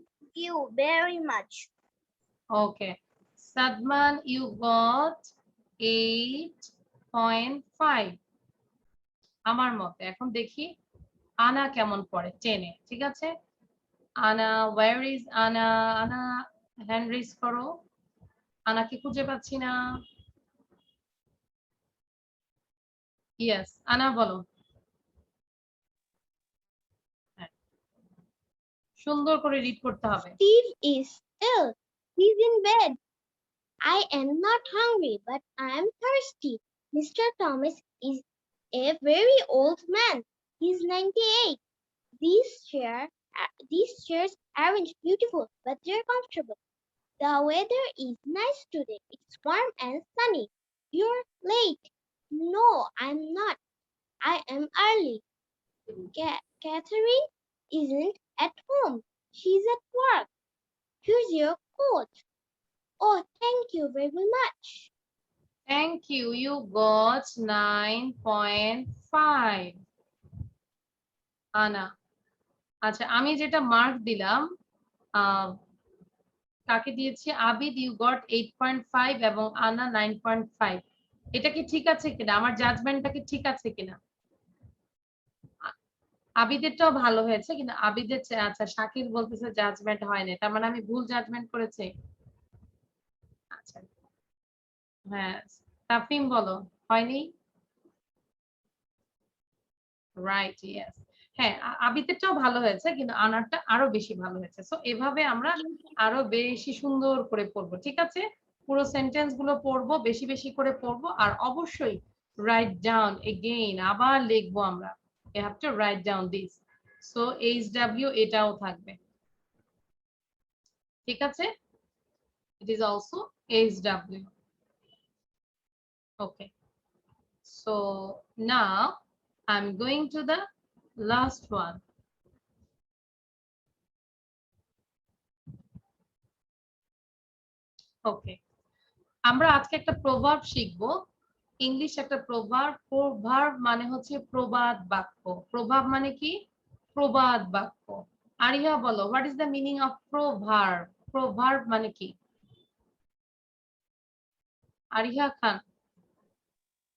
Speaker 2: you very much.
Speaker 1: Okay. Sadman, you got 8.5. আমার মতে। এখন দেখি আনা কেমন পড়ে 10-এ। ঠিক আছে? আনা, where is আনা? আনা হ্যান্ড রেজ করো। আনাকে খুঁজে পাচ্ছি না। ইয়েস, আনা বলো। সুন্দর করে রিড করতে হবে।
Speaker 2: Steve is ill. He's in bed. I am not hungry, but I am thirsty. Mr. Thomas is a very old man. He's 98. These chairs aren't beautiful, but they're comfortable. The weather is nice today. It's warm and sunny. You're late. No, I'm not. I am early. Catherine isn't at home. She's at work. Here's your coat. Oh, thank you very much.
Speaker 1: Thank you. You got 9.5. আনা। আচ্ছা, আমি যেটা মার্ক দিলাম, কাকে দিয়েছি? আবিদ, ইউ গট 8.5 এবং আনা 9.5। এটা কি ঠিক আছে কিনা? আমার জাজমেন্টটা কি ঠিক আছে কিনা? আবিদেরটাও ভালো হয়েছে, কিন্তু আবিদের আচ্ছা শাকির বলতেছে জাজমেন্ট হয়নি, তার মানে আমি ভুল জাজমেন্ট করেছি। আচ্ছা হ্যাঁ, তাফিম বলো হয়নি? Right, yes. হ্যাঁ, আবিতেরটাও ভালো হয়েছে কিন্তু আনারটা আরো বেশি ভালো হয়েছে। সো এভাবে আমরা আরো বেশি সুন্দর করে পড়বো। ঠিক আছে? পুরো সেন্টেন্স গুলো পড়বো, বেশি বেশি করে পড়বো আর অবশ্যই রাইট ডাউন এগেইন, আবার লিখবো আমরা। You have to write down this. So HW এটাও থাকবে। ঠিক আছে? It is also HW. Okay. So now I'm going to the last one. ওকে, আমরা আজকে একটা প্রভাব শিখবো। ইংলিশ একটা প্রভাব। প্রভাব মানে হচ্ছে প্রবাদ বাক্য। প্রভাব মানে কি? প্রবাদ বাক্য। আরিয়া বলো, what is the meaning of proverb? Proverb মানে কি? Ariya Khan,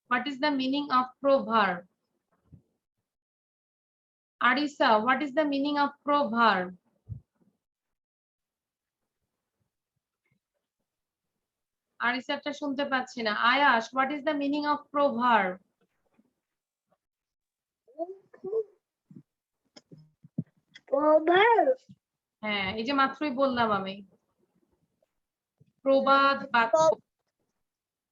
Speaker 1: what is the meaning of proverb? Arisa, what is the meaning of proverb? আরিসাটা শুনতে পাচ্ছি না। Ayash, what is the meaning of proverb?
Speaker 2: Proverb.
Speaker 1: হ্যাঁ, এই যে মাত্রই বললাম আমি, প্রবাদ বাক্য।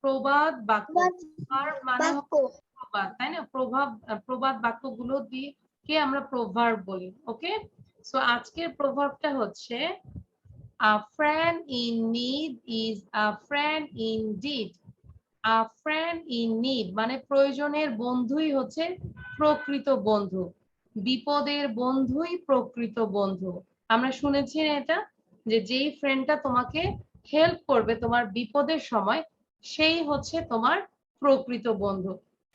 Speaker 1: প্রবাদ বাক্য। প্রভাব মানে হচ্ছে প্রবাদ, তাই না? প্রবাদ বাক্যগুলো দিয়ে কে আমরা প্রভাব বলি। ওকে, সো আজকের প্রভাবটা হচ্ছে a friend in need is a friend indeed. a friend in need মানে প্রয়োজনের বন্ধুই হচ্ছে প্রকৃত বন্ধু। বিপদের বন্ধুই প্রকৃত বন্ধু। আমরা শুনেছি না এটা, যে যেই ফ্রেন্ডটা তোমাকে হেল্প করবে তোমার বিপদের সময়, সেই হচ্ছে তোমার প্রকৃত বন্ধু।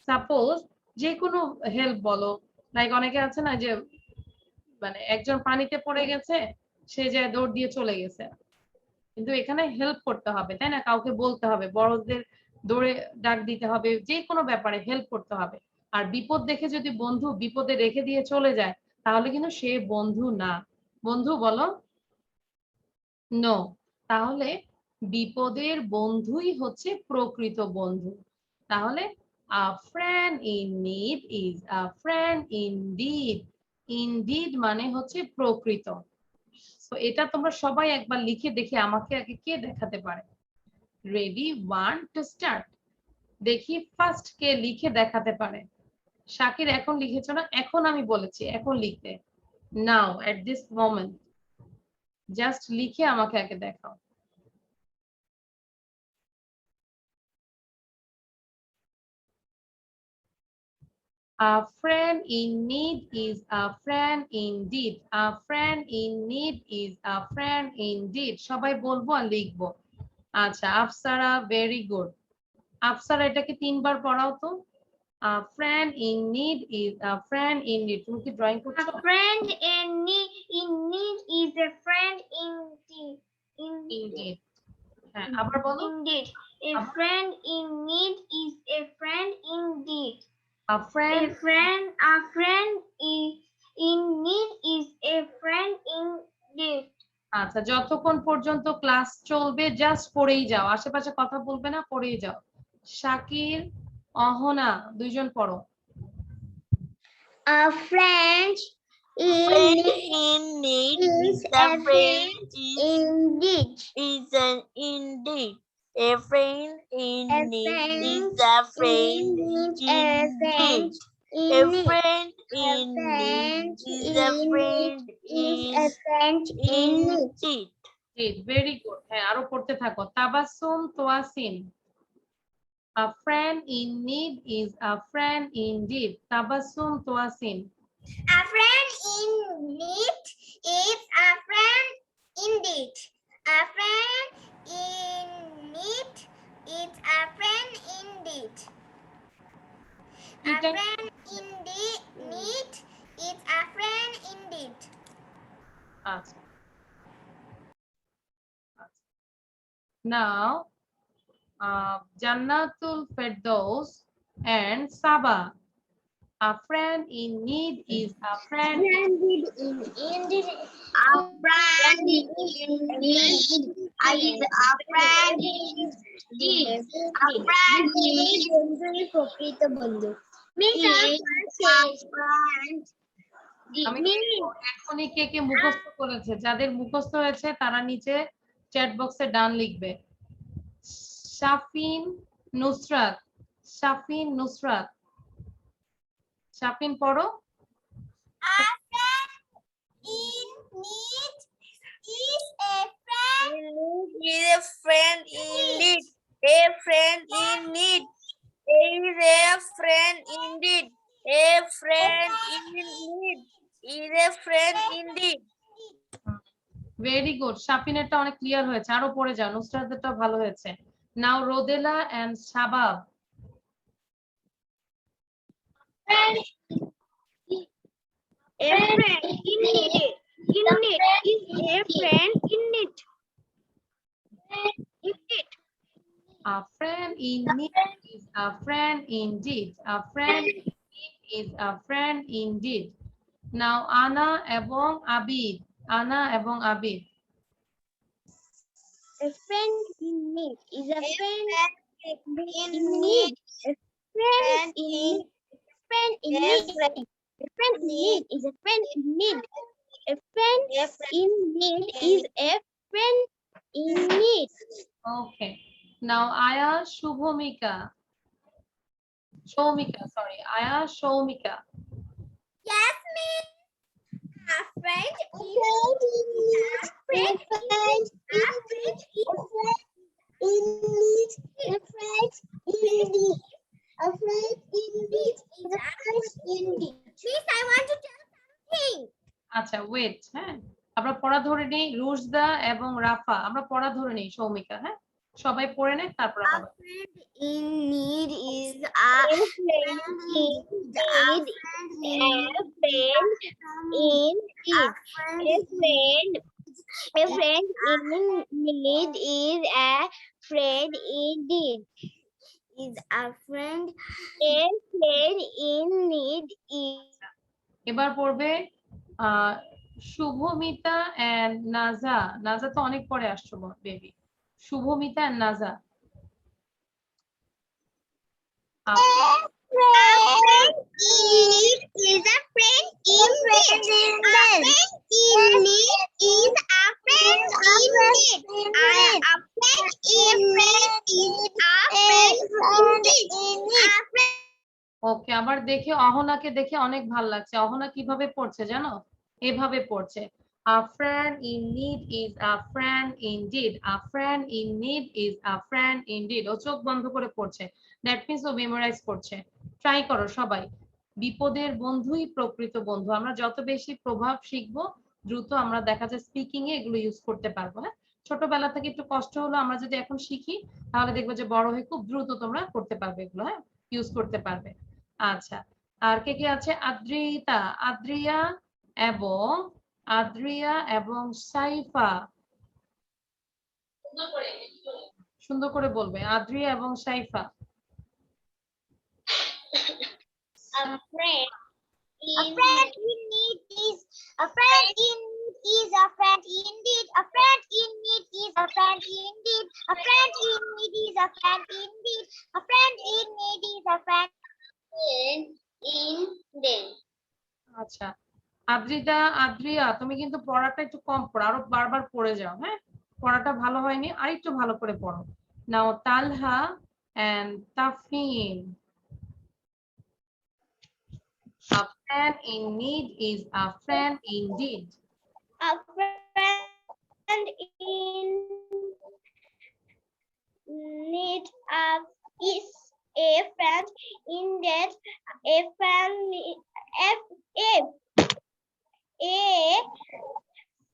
Speaker 1: সাপোজ যে কোনো হেল্প বলো, লাইক অনেকে আছে না যে মানে একজন পানিতে পড়ে গেছে, সে যায় দৌড় দিয়ে চলে গেছে, কিন্তু এখানে হেল্প করতে হবে, তাই না? কাউকে বলতে হবে, বড়দের দৌড়ে ডাক দিতে হবে, যে কোনো ব্যাপারে হেল্প করতে হবে। আর বিপদ দেখে যদি বন্ধু বিপদে রেখে দিয়ে চলে যায়, তাহলে কিন্তু সে বন্ধু না। বন্ধু বলো? নো। তাহলে বিপদের বন্ধুই হচ্ছে প্রকৃত বন্ধু। তাহলে a friend in need is a friend indeed. Indeed মানে হচ্ছে প্রকৃত। তো এটা তোমরা সবাই একবার লিখে দেখে আমাকে আগে কে দেখাতে পারে? Ready, 1 to start. দেখি ফার্স্ট কে লিখে দেখাতে পারে। শাকির এখন লিখেছো না? এখন আমি বলেছি এখন লিখতে। নাও এট দিস মোমেন্ট জাস্ট লিখে আমাকে আগে দেখাও। A friend in need is a friend indeed. A friend in need is a friend indeed. সবাই বলবো আর লিখবো। আচ্ছা, আফসারা, ভেরি গুড। আফসারা এটাকে 3 বার পড়াও তো। A friend in need is a friend indeed. তুমি কি ড্রয়িং করছো?
Speaker 2: A friend in need is a friend indeed.
Speaker 1: Indeed. হ্যাঁ, আবার বলো।
Speaker 2: Indeed. A friend in need is a friend indeed.
Speaker 1: A friend
Speaker 2: A friend in need is a friend indeed.
Speaker 1: আচ্ছা, যতক্ষণ পর্যন্ত ক্লাস চলবে জাস্ট পড়েই যাও, আশেপাশে কথা বলবে না, পড়েই যাও। শাকির, অহনা, দুইজন পড়ো।
Speaker 2: A friend
Speaker 3: Friend
Speaker 2: in
Speaker 3: in need
Speaker 2: is
Speaker 3: is a
Speaker 2: a
Speaker 3: friend
Speaker 2: indeed.
Speaker 3: is an indeed. A friend in
Speaker 2: A
Speaker 3: need
Speaker 2: friend
Speaker 3: is a friend
Speaker 2: a friend
Speaker 3: indeed. A
Speaker 2: in need.
Speaker 3: friend
Speaker 2: A
Speaker 3: in
Speaker 2: friend
Speaker 3: need is a
Speaker 2: in
Speaker 3: friend
Speaker 2: is a friend in need.
Speaker 3: indeed.
Speaker 1: Very good. হ্যাঁ, আরো পড়তে থাকো। Tabassum, Toyasin. A friend in need is a friend indeed. Tabassum, Toyasin.
Speaker 2: A friend in need is a friend indeed. A friend in need is a friend indeed. A
Speaker 1: এটা
Speaker 2: friend in need is a friend indeed.
Speaker 1: আচ্ছা। Now, Jannatul Firdaus and Saba. A friend in need is a friend.
Speaker 2: A friend in need is a friend indeed. A friend in need. A friend in need প্রকৃত বন্ধু।
Speaker 1: আমি এখনই কে কে মুখস্থ করেছে, যাদের মুখস্থ হয়েছে তারা নিচে চ্যাট বক্সে ডান লিখবে। শাফিন নুসরাত, শাফিন নুসরাত, শাফিন পড়ো।
Speaker 3: Is a friend indeed. A friend in need. Is a friend indeed. A friend in need. Is a friend indeed.
Speaker 1: Very good, শাফিনেরটা অনেক ক্লিয়ার হয়েছে, আরো পড়ে যাও, নুসরাতেরটা ভালো হয়েছে। Now Rodela and Shabab.
Speaker 2: A friend in need. In need is a friend in need.
Speaker 1: A friend in need is a friend indeed. A friend in need is a friend indeed. Now Ana এবং আবিদ, Ana এবং Abid.
Speaker 2: A friend in need is a friend in need. A friend in need. A friend in need. A friend in need is a friend in need. A friend in need is a friend in need.
Speaker 1: Okay. Now Aya Shubhomika. Shomika, sorry. Aya Shomika.
Speaker 2: Jasmine, a friend in need. A friend in need. A friend in need. A friend in need is a friend in need. Miss, I want to tell something.
Speaker 1: আচ্ছা ওয়েট, হ্যাঁ আমরা পড়া ধরে নেই। রুশদা এবং রাফা, আমরা পড়া ধরে নেই। সৌমিকা, হ্যাঁ সবাই পড়ে নেই, তারপর
Speaker 2: A friend in need is a friend in need. A friend in need. A friend in need is a friend indeed. Is a friend. A friend in need is.
Speaker 1: এবার পড়বে শুভমিতা এন্ড নাজা। নাজা তো অনেক পরে আসছো baby. Shubhomita and Naja.
Speaker 2: A friend in need is a friend in need. A friend in need is a friend in need. A friend in need is a friend in need.
Speaker 1: ওকে, আবার দেখে অহনাকে দেখে অনেক ভালো লাগছে। অহনা কিভাবে পড়ছে জানো? এভাবে পড়ছে, a friend in need is a friend indeed. A friend in need is a friend indeed. ও চোখ বন্ধ করে পড়ছে, দ্যাট মিন্স ও মেমোরাইজ করছে। ট্রাই করো সবাই। বিপদের বন্ধুই প্রকৃত বন্ধু। আমরা যত বেশি প্রভাব শিখবো, দ্রুত আমরা দেখা যায় স্পিকিং এ এগুলো ইউজ করতে পারবো। হ্যাঁ, ছোটবেলা থেকে একটু কষ্ট হলো, আমরা যদি এখন শিখি তাহলে দেখবো যে বড় হয়ে খুব দ্রুত তোমরা করতে পারবে এগুলো, হ্যাঁ ইউজ করতে পারবে। আচ্ছা, আর কে কে আছে? আদ্রিতা, আদ্রিয়া এবং সাইফা। সুন্দর করে বলবে, আদ্রিয়া এবং Saifa.
Speaker 2: A friend in need is a friend in need is a friend indeed. A friend in need is a friend indeed. A friend in need is a friend indeed. A friend in need is a friend indeed.
Speaker 1: আচ্ছা, আদ্রিয়া তুমি কিন্তু পড়াটা একটু কম পড়ো, আরো বারবার পড়ে যাও। হ্যাঁ, পড়াটা ভালো হয়নি, আর একটু ভালো করে পড়ো। নাও তালহা and Tafin. A friend in need is a friend indeed.
Speaker 2: A friend in need is a friend indeed. A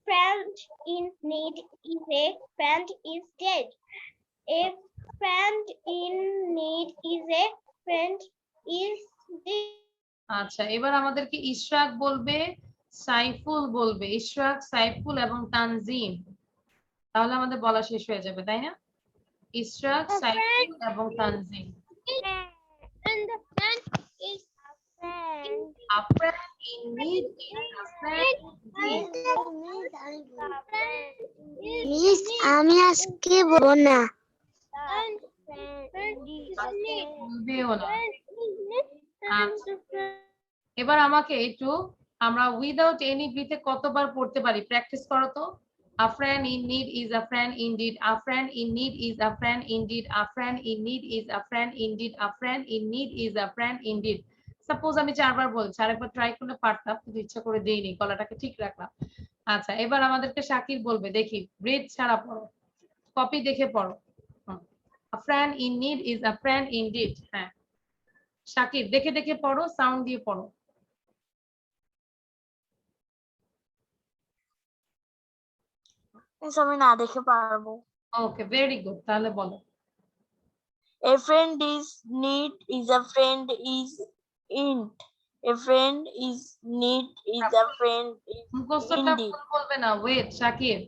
Speaker 2: friend in need is a friend instead. A friend in need is a friend indeed.
Speaker 1: আচ্ছা, এবার আমাদেরকে ইশরাক বলবে, সাইফুল বলবে। ইশরাক, সাইফুল এবং তানজিম। তাহলে আমাদের বলা শেষ হয়ে যাবে, তাই না? ইশরাক, সাইফুল এবং Tanzim.
Speaker 2: And the friend is a friend.
Speaker 1: A friend in need is a friend indeed.
Speaker 2: Miss, আমি আজকে বলবো না।
Speaker 1: বলবেও না। আচ্ছা এবার আমাকে একটু আমরা উইদাউট এনি তে কতবার পড়তে পারি প্র্যাকটিস করো তো A friend in need is a friend indeed. A friend in need is a friend indeed. A friend in need is a friend indeed. A friend in need is a friend indeed. Suppose আমি 4 বার বলছি আরেকবার ট্রাই করলে পারতাম কিন্তু ইচ্ছা করে দেইনি গলাটাকে ঠিক রাখলাম আচ্ছা এবার আমাদেরকে শাকির বলবে দেখি ব্রেড ছাড়া পড়ো কপি দেখে পড়ো A friend in need is a friend indeed. হ্যাঁ শাকির দেখে দেখে পড়ো সাউন্ড দিয়ে পড়ো
Speaker 3: আমি না দেখে পারবো।
Speaker 1: ওকে ভেরি গুড তাহলে বলো
Speaker 3: A friend is need is a friend is int. A friend is need is a friend is
Speaker 1: মুখস্থটা
Speaker 3: indeed.
Speaker 1: ভুল বলবে না ওয়েট শাকির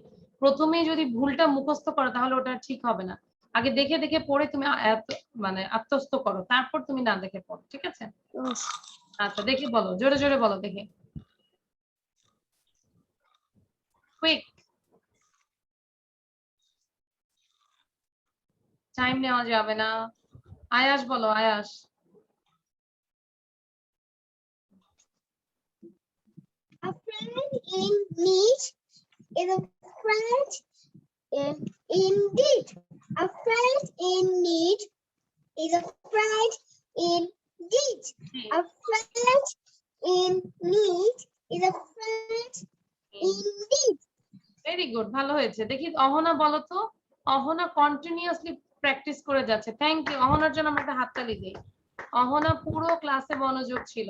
Speaker 1: প্রথমেই যদি ভুলটা মুখস্থ করো তাহলে ওটা ঠিক হবে না আগে দেখে দেখে পড়ে তুমি মানে আত্মস্থ করো তারপর তুমি না দেখে পড়ো ঠিক আছে আচ্ছা দেখে বলো জোরে জোরে বলো দেখে কুইক টাইম নেওয়া যাবে না আয়াস বলো আয়াস
Speaker 2: A friend in need is a friend indeed. A friend in need is a friend indeed. A friend in need is a friend indeed.
Speaker 1: Very good ভালো হয়েছে দেখি অহনা বলো তো অহনা কন্টিনিউয়াসলি প্র্যাকটিস করে যাচ্ছে থ্যাংক ইউ অহনার জন্য আমরা একটা হাততালি দিই অহনা পুরো ক্লাসে মনোযোগ ছিল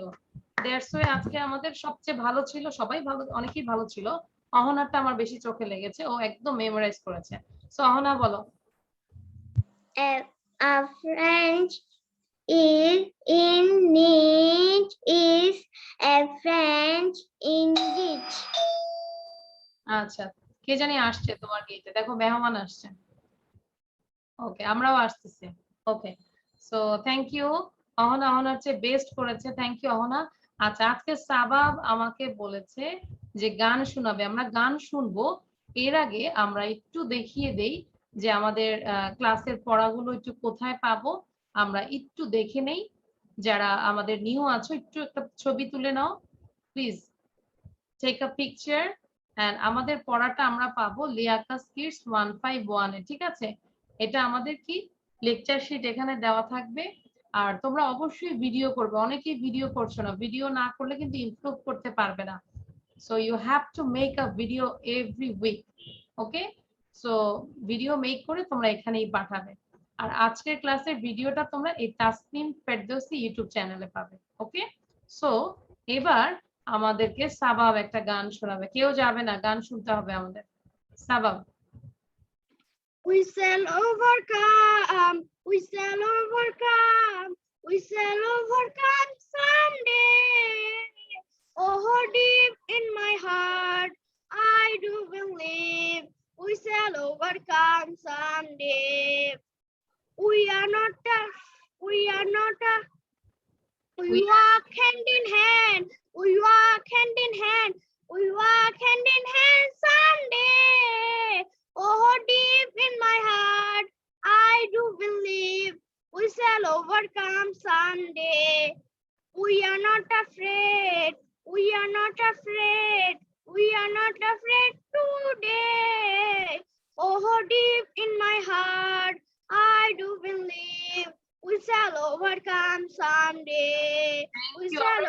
Speaker 1: দ্যাটস ওয়াই আজকে আমাদের সবচেয়ে ভালো ছিল সবাই ভালো অনেকেই ভালো ছিল অহনারটা আমার বেশি চোখে লেগেছে ও একদম মেমোরাইজ করেছে সো অহনা বলো
Speaker 2: A friend is in need is a friend indeed.
Speaker 1: আচ্ছা কে জানি আসছে তোমার গেটে দেখো মেহমান আসছে ওকে আমরাও আসতেছি okay so thank you Ahona অহনার চেয়ে বেস্ট করেছে থ্যাংক ইউ অহনা আচ্ছা আজকে সাবাব আমাকে বলেছে যে গান শোনাবে আমরা গান শুনবো এর আগে আমরা একটু দেখিয়ে দেই যে আমাদের ক্লাসের পড়াগুলো একটু কোথায় পাবো আমরা একটু দেখে নেই যারা আমাদের নিউ আছো একটু একটা ছবি তুলে নাও please take a picture and আমাদের পড়াটা আমরা পাবো লিয়াকাস কিডস 151 এ ঠিক আছে এটা আমাদের কি লেকচার শিট এখানে দেওয়া থাকবে আর তোমরা অবশ্যই ভিডিও করবে অনেকেই ভিডিও করছো না ভিডিও না করলে কিন্তু ইমপ্রুভ করতে পারবে না so you have to make a video every week okay so video make করে তোমরা এখানেই পাঠাবে আর আজকের ক্লাসের ভিডিওটা তোমরা এই তাসনিম ফেরদৌসি ইউটিউব চ্যানেলে পাবে ওকে সো এবার আমাদেরকে সাবাব একটা গান শোনাবে কেউ যাবে না গান শুনতে হবে আমাদের Sabab
Speaker 2: We shall overcome, we shall overcome, we shall overcome someday. Oh, deep in my heart, I do believe we shall overcome someday. We are not a, we walk hand in hand, we walk hand in hand, we walk hand in hand someday. Oh, deep in my heart, I do believe we shall overcome someday. We are not afraid, we are not afraid, we are not afraid today. Oh, deep in my heart, I do believe we shall overcome someday. We shall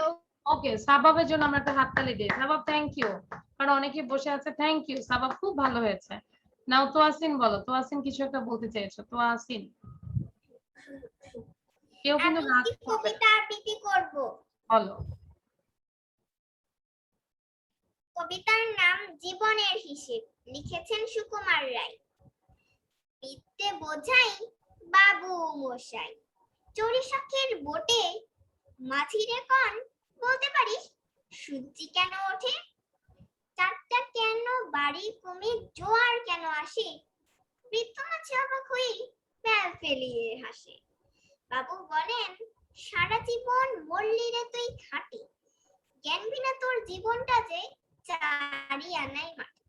Speaker 1: ওকে সাবাবের জন্য আমরা একটা হাততালি দিই সাবাব থ্যাংক ইউ কারণ অনেকে বসে আছে থ্যাংক ইউ সাবাব খুব ভালো হয়েছে নাও তোয়াসিন বলো তোয়াসিন কিছু একটা বলতে চাইছো তোয়াসিন কেউ কিন্তু না
Speaker 2: কবিতা আবৃত্তি করব।
Speaker 1: বলো
Speaker 2: কবিতার নাম জীবনের হিসেব, লিখেছেন সুকুমার রায়। বিদ্যে বোঝাই বাবু মশাই, চড়িষাখের বোটে মাঝিরে কন বলতে পারিস সূর্যি কেন ওঠে, চারটা কেন বাড়ি কমে জোয়ার কেন আসে, বৃদ্ধ মাঝি অবাক হয়ে প্যাল ফেলিয়ে হাসে। বাবু বলেন সারা জীবন মরলি রে তুই খাটি, জ্ঞান বিনা তোর জীবনটা যে চারি আনাই মাটি।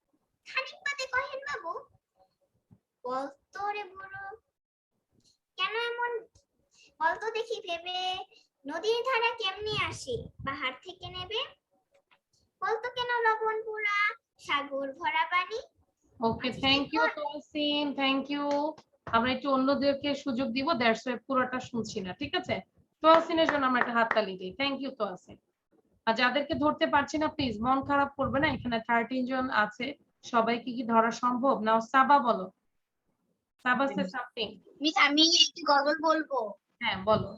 Speaker 2: খানিক বাদে কহেন বাবু বলতো রে বুড়ো কেন এমন, বলতো দেখি ভেবে নদীর ধারা কেমনে আসে? পাহাড় থেকে নেবে? বলতো কেন লবণ পোড়া, সাগর ভরা পানি?
Speaker 1: ওকে, thank you Toyasin, thank you. আমরা একটু অন্যদেরকে সুযোগ দিব, দ্যাটস ওয়াই পুরোটা শুনছি না, ঠিক আছে? তোয়াসিনের জন্য আমরা একটা হাততালি দিই, থ্যাংক ইউ তোয়াসিন। আর যাদেরকে ধরতে পারছি না প্লিজ মন খারাপ করবে না, এখানে 13 জন আছে, সবাইকে কি ধরা সম্ভব? নাও সাবা বলো, সাবা সে সামথিং।
Speaker 2: মিস আমি একটি গজল বলবো।
Speaker 1: হ্যাঁ বলো।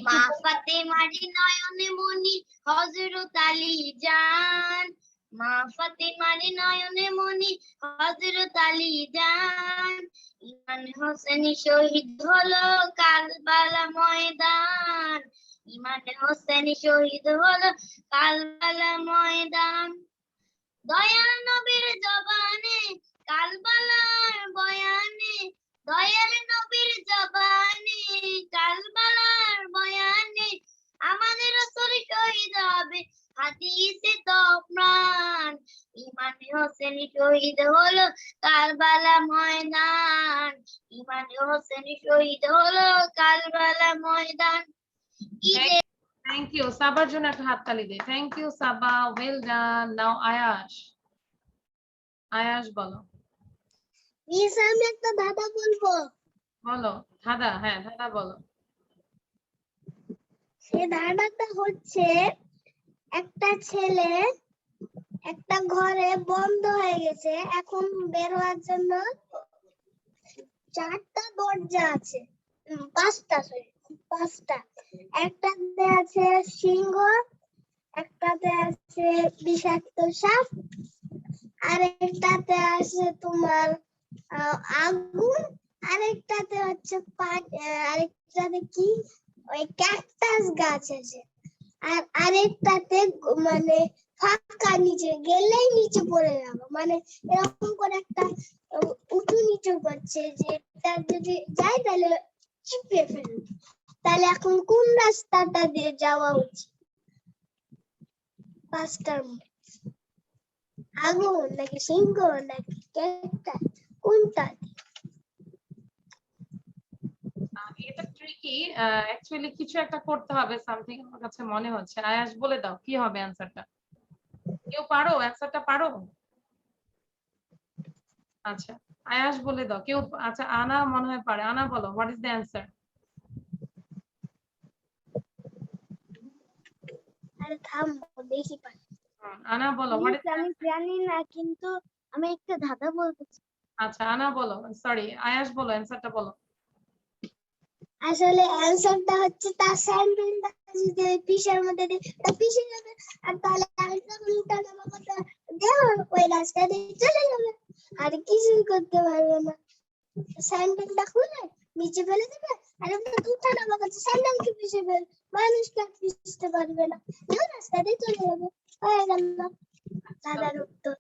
Speaker 2: মা ফাতেমারি নয়নে মনি হযরত আলী জান, মা ফাতেমারি নয়নে মনি হযরত আলী জান, ইমাম হোসেন শহীদ হলো কারবালা ময়দান, ইমাম হোসেন শহীদ হলো কারবালা ময়দান। দয়াল নবীর জবানে কারবালার বয়ানে, দয়াল নবীর জবানে কারবালার বয়ানে, আমাদের রাসূল শহীদ হবে হাদিসে তো প্রাণ, ইমাম হোসেন শহীদ হলো কারবালা ময়দান, ইমাম হোসেন শহীদ হলো কারবালা ময়দান।
Speaker 1: থ্যাংক ইউ, সাবার জন্য একটা হাততালি দিই, thank you Saba, well done. Now Ayash, Ayash বলো।
Speaker 2: মিস আমি একটা ধাঁধা বলবো।
Speaker 1: বলো ধাঁধা, হ্যাঁ ধাঁধা বলো।
Speaker 2: সে ধাঁধাটা হচ্ছে, একটা ছেলে একটা ঘরে বন্ধ হয়ে গেছে, এখন বের হওয়ার জন্য 4টা দরজা আছে, 5টা সরি 5টা। একটাতে আছে সিংহ, একটাতে আছে বিষাক্ত সাপ, আরেকটাতে আছে তোমার আগুন, আরেকটাতে হচ্ছে আরেকটাতে কি ওই ক্যাকটাস গাছ আছে, আর আরেকটাতে মানে ফাঁকা, নিচে গেলেই নিচে পড়ে যাবো, মানে এরকম করে একটা উঁচু নিচু করছে, যে যদি যাই তাহলে চিপে ফেলবে। তাহলে এখন কোন রাস্তাটা দিয়ে যাওয়া উচিত? 5টার মধ্যে আগুন নাকি সিংহ নাকি ক্যাকটাস, কোনটা?
Speaker 1: এটা ট্রিকি, অ্যাকচুয়ালি কিছু একটা করতে হবে, সামথিং আমার কাছে মনে হচ্ছে। আয়াশ বলে দাও কি হবে অ্যানসারটা, কেউ পারো অ্যানসারটা পারো? আচ্ছা আয়াশ বলে দাও কেউ, আচ্ছা আনা মনে হয় পারে, আনা বলো হোয়াট ইজ দ্য অ্যানসার?
Speaker 2: আরে থামো দেখি পারি।
Speaker 1: আনা বলো হোয়াট ইজ।
Speaker 2: আমি জানি না, কিন্তু আমি একটা ধাঁধা বলতে চাই।
Speaker 1: আচ্ছা আনা বলো, সরি আয়াশ বলো অ্যানসারটা বলো।
Speaker 2: আসলে অ্যানসারটা হচ্ছে তার স্যান্ডেলটা যদি ওই পিসের মধ্যে দিই তা পিসে যাবে, আর তাহলে আরেকটা উল্টা নামা কথা দেওয়া ওই রাস্তা দিয়ে চলে যাবে, আর কিছুই করতে পারবে না। স্যান্ডেলটা খুলে নিচে ফেলে দেবে, আর ওটা উল্টা নামা কথা স্যান্ডেলকে পিষে ফেল, মানুষকে আর পিষতে পারবে না, ওই রাস্তা দিয়ে চলে যাবে। হয়ে গেল দাদার উত্তর।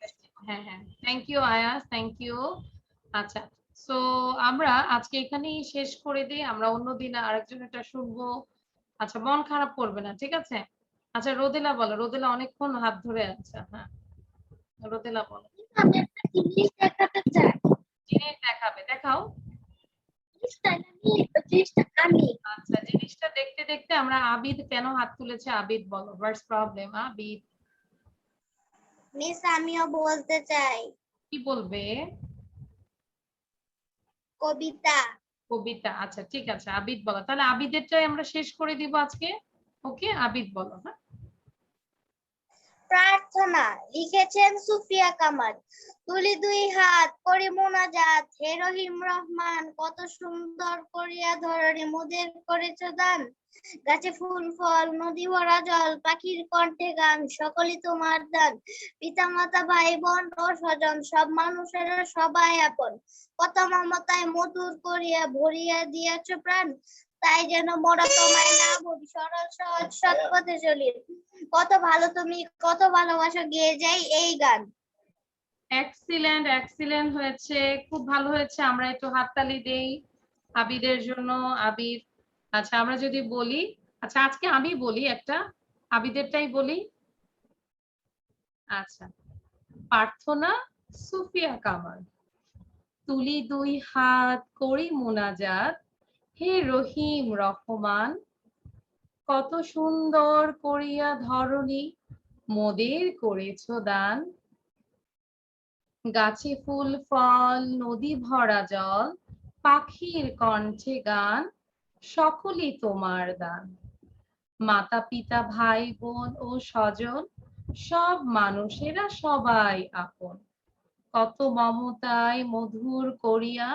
Speaker 1: হ্যাঁ হ্যাঁ, থ্যাংক ইউ আয়াস, থ্যাংক ইউ। আচ্ছা সো আমরা আজকে এখানেই শেষ করে দিই, আমরা অন্যদিন আরেকজন এটা শুনবো। আচ্ছা মন খারাপ করবে না, ঠিক আছে? আচ্ছা রোদেলা বলো, রোদেলা অনেকক্ষণ হাত ধরে আছে। হ্যাঁ রোদেলা বলো।
Speaker 2: আমি একটা জিনিস দেখাতে চাই।
Speaker 1: জিনিস দেখাবে, দেখাও।
Speaker 2: আমি
Speaker 1: আচ্ছা জিনিসটা দেখতে দেখতে আমরা আবিদ কেন হাত তুলেছে, আবিদ বলো, হোয়াটস প্রবলেম আবিদ?
Speaker 2: মিস আমিও বলতে চাই।
Speaker 1: কি বলবে?
Speaker 2: কবিতা।
Speaker 1: কবিতা, আচ্ছা ঠিক আছে আবিদ বলো, তাহলে আবিদেরটাই আমরা শেষ করে দিব আজকে। ওকে আবিদ বলো। হ্যাঁ
Speaker 2: প্রার্থনা লিখেছেন সুফিয়া কামাল। তুলি দুই হাত করি মোনাজাত, হে রহিম রহমান কত সুন্দর করিয়া ধরণী মোদের করেছ দান। গাছে ফুল ফল নদী ভরা জল পাখির কণ্ঠে গান, সকলই তোমার দান। পিতা মাতা ভাই বোন ও স্বজন সব মানুষের সবাই আপন, কত মমতায় মধুর করিয়া ভরিয়া দিয়াছ প্রাণ। তাই যেন মোরা তোমায় না ভুলি, সরল সহজ সৎ পথে চলি। কত ভালো তুমি কত ভালোবাসো, গেয়ে যাই এই গান।
Speaker 1: এক্সিলেন্ট, এক্সিলেন্ট হয়েছে, খুব ভালো হয়েছে। আমরা একটু হাততালি দেই আবিদের জন্য। আবিদ, আচ্ছা আমরা যদি বলি, আচ্ছা আজকে আমি বলি একটা, আবিদেরটাই বলি। আচ্ছা প্রার্থনা সুফিয়া কামাল। তুলি দুই হাত করি মোনাজাত, হে রহিম রহমান, কত সুন্দর করিয়া ধরণী মোদের করেছ দান। গাছে ফুল ফল, নদী ভরা জল, পাখির কণ্ঠে গান, সকলই তোমার দান। মাতা পিতা ভাই বোন ও স্বজন, সব মানুষেরা সবাই আপন। কত মমতায় মধুর করিয়া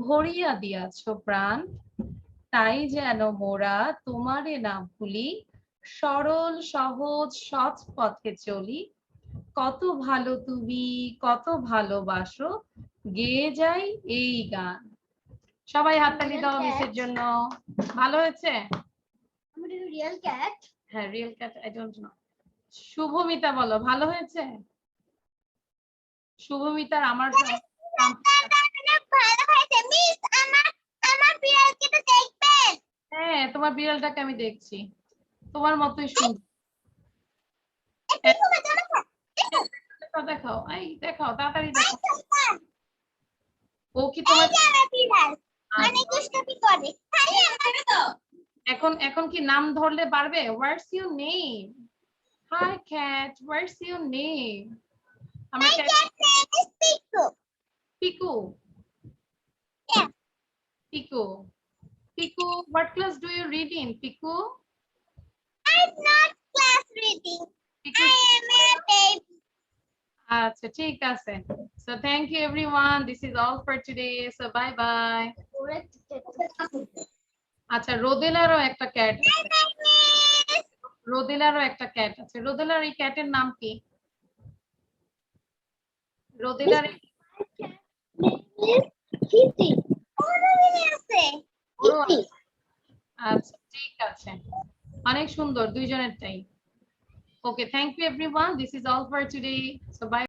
Speaker 1: ভরিয়া দিয়াছ প্রাণ। তাই যেন মোরা তোমারে না ভুলি, সরল সহজ সৎ পথে চলি। কত ভালো তুমি, কত ভালোবাসো, গেয়ে যাই এই গান। সবাই হাততালি দাও মিসের জন্য। ভালো হয়েছে?
Speaker 2: Real cat.
Speaker 1: হ্যাঁ, real cat, I don't know. Shubhomita বলো, ভালো হয়েছে? শুভমিতার আমার
Speaker 2: ভালো হয়েছে মিস। আমার বিড়ালকে তো দেখবেন।
Speaker 1: হ্যাঁ, তোমার বিড়ালটাকে আমি দেখছি, তোমার মতোই সুন্দর। দেখাও, এই দেখাও, তাড়াতাড়ি দেখাও। ও কি তোমার এখন কি নাম ধরলে পারবে? What's your name? Hi cat, what's your name? আমরা Piku. Piku. Piku, what class do you read in, Piku?
Speaker 2: I'm not class reading.
Speaker 1: Piku.
Speaker 2: I am a baby.
Speaker 1: আচ্ছা, ঠিক আছে। So thank you everyone. This is all for today. So bye bye. আচ্ছা, রোদেলারও একটা ক্যাট আছে। রোদেলারও একটা ক্যাট আছে। রোদেলার এই ক্যাটের নাম কি? রোদেলার
Speaker 2: Kitty.
Speaker 1: আচ্ছা, ঠিক আছে। অনেক সুন্দর দুইজনেরটাই। Okay, thank you everyone. This is all for today. So bye.